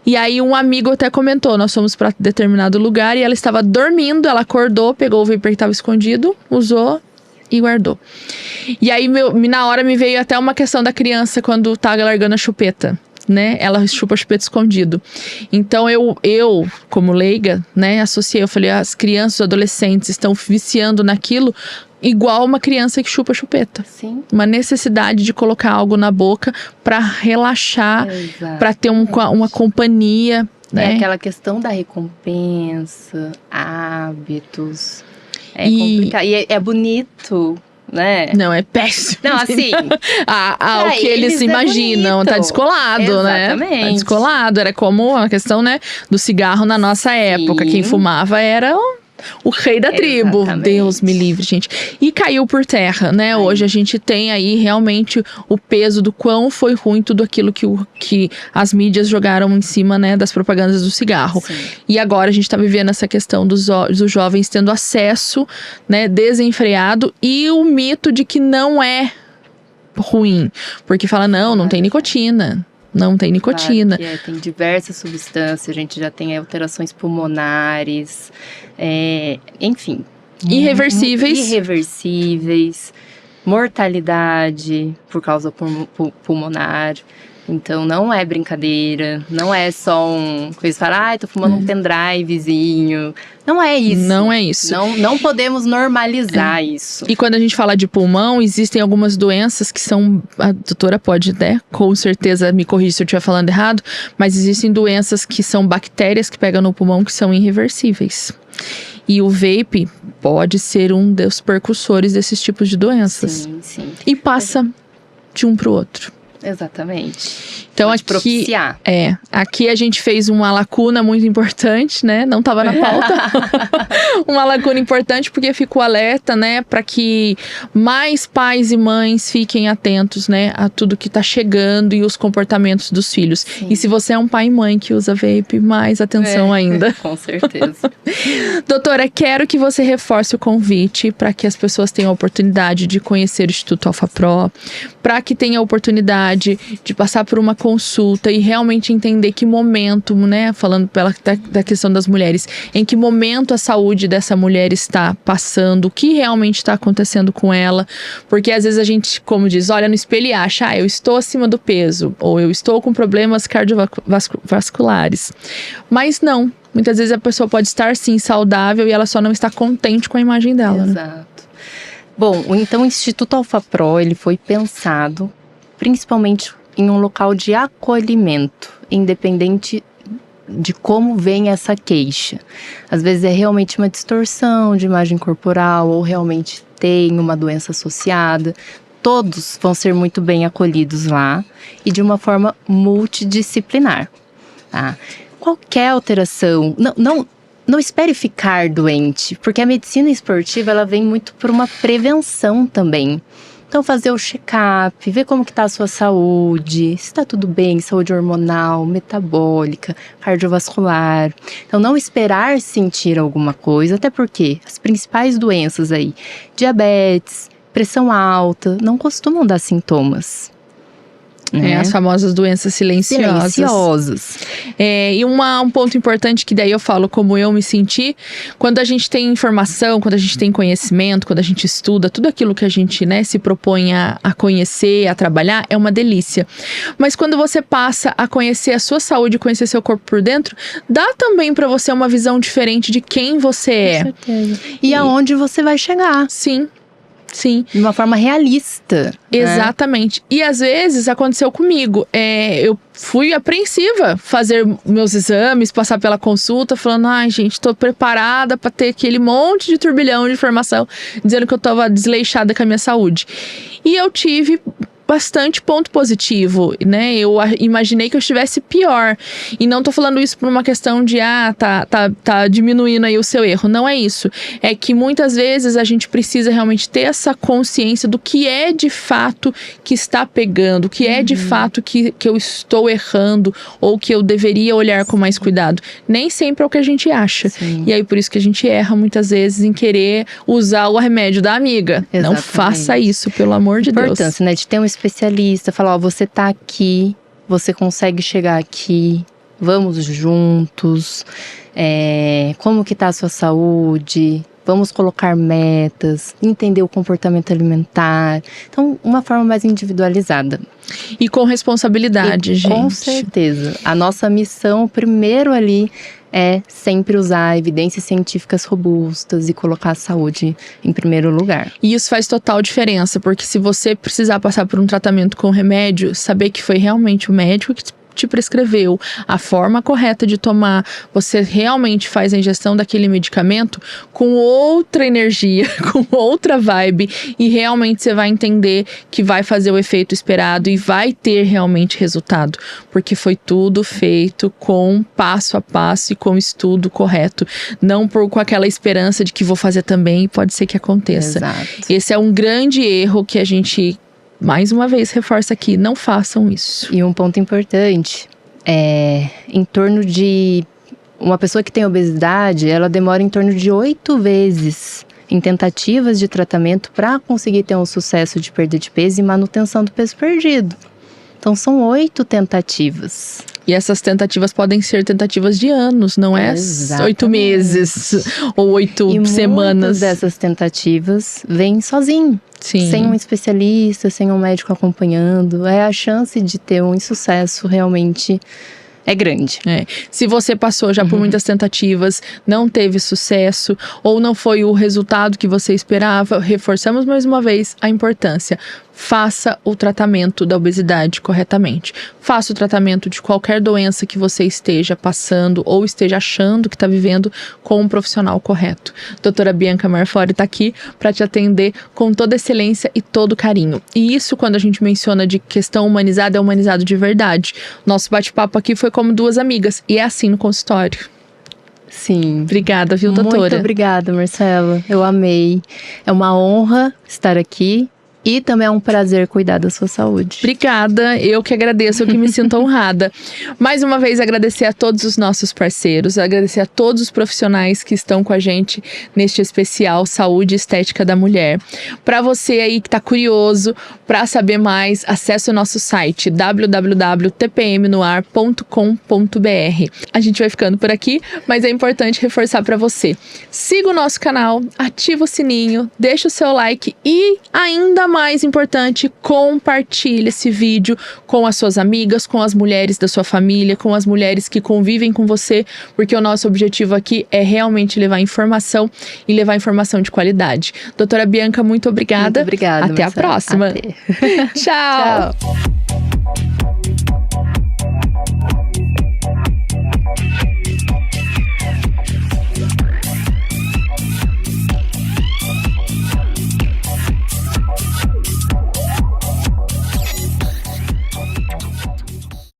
E aí um amigo até comentou, nós fomos para determinado lugar e ela estava dormindo, ela acordou, pegou o vape que estava escondido, usou e guardou. E aí, na hora me veio até uma questão da criança quando tá largando a chupeta, né? Ela chupa a chupeta escondido. Então, eu como leiga, né, associei. Eu falei, as crianças, os adolescentes estão viciando naquilo igual uma criança que chupa a chupeta. Sim. Uma necessidade de colocar algo na boca para relaxar, para ter uma companhia, né? É aquela questão da recompensa, hábitos. É complicado. E é bonito, né? Não, é péssimo. Não, assim... o que eles imaginam, tá descolado, exatamente, né? Tá descolado. Era como a questão, né, do cigarro na nossa época. Quem fumava era o rei da tribo. Exatamente. Deus me livre, gente. E caiu por terra, né? Hoje a gente tem aí realmente o peso do quão foi ruim tudo aquilo que as mídias jogaram em cima, né, das propagandas do cigarro. Sim. E agora a gente tá vivendo essa questão dos jovens tendo acesso, né, desenfreado, e o mito de que não é ruim. Porque fala, não tem nicotina. Não tem nicotina. Claro que tem diversas substâncias, a gente já tem alterações pulmonares, enfim. Irreversíveis, mortalidade por causa pulmonar. Então, não é brincadeira, não é só eles falam, tô fumando um pendrivezinho. Não é isso. Não é isso. Não podemos normalizar isso. E quando a gente fala de pulmão, existem algumas doenças que são... A doutora pode, né, com certeza me corrigir se eu estiver falando errado, mas existem doenças que são bactérias que pegam no pulmão que são irreversíveis. E o vape pode ser um dos percussores desses tipos de doenças. Sim. E passa de um pro outro. Exatamente. Então pode aqui, propiciar. Aqui a gente fez uma lacuna muito importante, né? Não estava na pauta. Uma lacuna importante porque ficou alerta, né? Para que mais pais e mães fiquem atentos, né? A tudo que tá chegando e os comportamentos dos filhos. Sim. E se você é um pai e mãe que usa vape, mais atenção ainda. Com certeza. Doutora, quero que você reforce o convite para que as pessoas tenham a oportunidade de conhecer o Instituto Alpha Pro, para que tenham a oportunidade de passar por uma consulta e realmente entender que momento, né, falando da questão das mulheres, em que momento a saúde dessa mulher está passando, o que realmente está acontecendo com ela, porque às vezes a gente, como diz, olha no espelho e acha, eu estou acima do peso, ou eu estou com problemas cardiovasculares, mas não, muitas vezes a pessoa pode estar sim saudável e ela só não está contente com a imagem dela. Exato. Né? Bom, então o Instituto Alpha Pro, ele foi pensado principalmente em um local de acolhimento, independente de como vem essa queixa. Às vezes é realmente uma distorção de imagem corporal ou realmente tem uma doença associada. Todos vão ser muito bem acolhidos lá e de uma forma multidisciplinar, tá? Qualquer alteração, não espere ficar doente, porque a medicina esportiva ela vem muito por uma prevenção também. Então fazer o check-up, ver como que está a sua saúde, se está tudo bem, saúde hormonal, metabólica, cardiovascular. Então não esperar sentir alguma coisa, até porque as principais doenças aí, diabetes, pressão alta, não costumam dar sintomas. Né? As famosas doenças silenciosas. E um ponto importante que daí eu falo como eu me senti, quando a gente tem informação, quando a gente tem conhecimento, quando a gente estuda, tudo aquilo que a gente, né, se propõe a conhecer, a trabalhar, é uma delícia. Mas quando você passa a conhecer a sua saúde, conhecer seu corpo por dentro, dá também pra você uma visão diferente de quem você é. Com certeza. E aonde você vai chegar. Sim. De uma forma realista. Exatamente. Né? E às vezes aconteceu comigo. Eu fui apreensiva fazer meus exames, passar pela consulta, falando, ai gente, tô preparada pra ter aquele monte de turbilhão de informação, dizendo que eu tava desleixada com a minha saúde. E eu tive bastante ponto positivo, né? Eu imaginei que eu estivesse pior. E não tô falando isso por uma questão de, tá diminuindo aí o seu erro. Não é isso. É que muitas vezes a gente precisa realmente ter essa consciência do que é de fato que está pegando, o que é de fato que eu estou errando ou que eu deveria olhar com mais cuidado. Nem sempre é o que a gente acha. Sim. E aí por isso que a gente erra muitas vezes em querer usar o remédio da amiga. Exatamente. Não faça isso, pelo amor de Deus. Importância, né? De ter um especialista, falar, você tá aqui, você consegue chegar aqui, vamos juntos, como que tá a sua saúde, vamos colocar metas, entender o comportamento alimentar. Então, uma forma mais individualizada. E com responsabilidade, gente. Com certeza. A nossa missão, primeiro ali, é sempre usar evidências científicas robustas e colocar a saúde em primeiro lugar. E isso faz total diferença, porque se você precisar passar por um tratamento com remédio, saber que foi realmente o médico que te prescreveu, a forma correta de tomar, você realmente faz a ingestão daquele medicamento com outra energia, com outra vibe, e realmente você vai entender que vai fazer o efeito esperado e vai ter realmente resultado, porque foi tudo feito com passo a passo e com estudo correto, não com aquela esperança de que vou fazer também e pode ser que aconteça. Exato. Esse é um grande erro que a gente mais uma vez reforça aqui, não façam isso. E um ponto importante, em torno de uma pessoa que tem obesidade, ela demora em torno de 8 vezes em tentativas de tratamento para conseguir ter um sucesso de perda de peso e manutenção do peso perdido. Então são 8 tentativas. E essas tentativas podem ser tentativas de anos, não é? Exatamente. 8 meses ou 8 semanas. Muitas dessas tentativas vêm sozinho. Sim. Sem um especialista, sem um médico acompanhando. A chance de ter um insucesso realmente é grande. Se você passou já por muitas tentativas, não teve sucesso ou não foi o resultado que você esperava, reforçamos mais uma vez a importância. Faça o tratamento da obesidade corretamente. Faça o tratamento de qualquer doença que você esteja passando ou esteja achando que está vivendo com um profissional correto. Doutora Bianca Marfori está aqui para te atender com toda excelência e todo carinho. E isso, quando a gente menciona de questão humanizada, é humanizado de verdade. Nosso bate-papo aqui foi como duas amigas e é assim no consultório. Sim. Obrigada, viu, doutora? Muito obrigada, Marcela. Eu amei. É uma honra estar aqui. E também é um prazer cuidar da sua saúde. Obrigada, eu que agradeço, eu que me sinto honrada. Mais uma vez, agradecer a todos os nossos parceiros, agradecer a todos os profissionais que estão com a gente neste especial Saúde e Estética da Mulher. Para você aí que está curioso, para saber mais, acesse o nosso site www.tpmnoar.com.br. A gente vai ficando por aqui, mas é importante reforçar para você. Siga o nosso canal, ativa o sininho, deixa o seu like e ainda mais importante, compartilhe esse vídeo com as suas amigas, com as mulheres da sua família, com as mulheres que convivem com você, porque o nosso objetivo aqui é realmente levar informação e levar informação de qualidade. Doutora Bianca, muito obrigada. Muito obrigada, Até Marcela. a próxima. Até. Tchau. Tchau.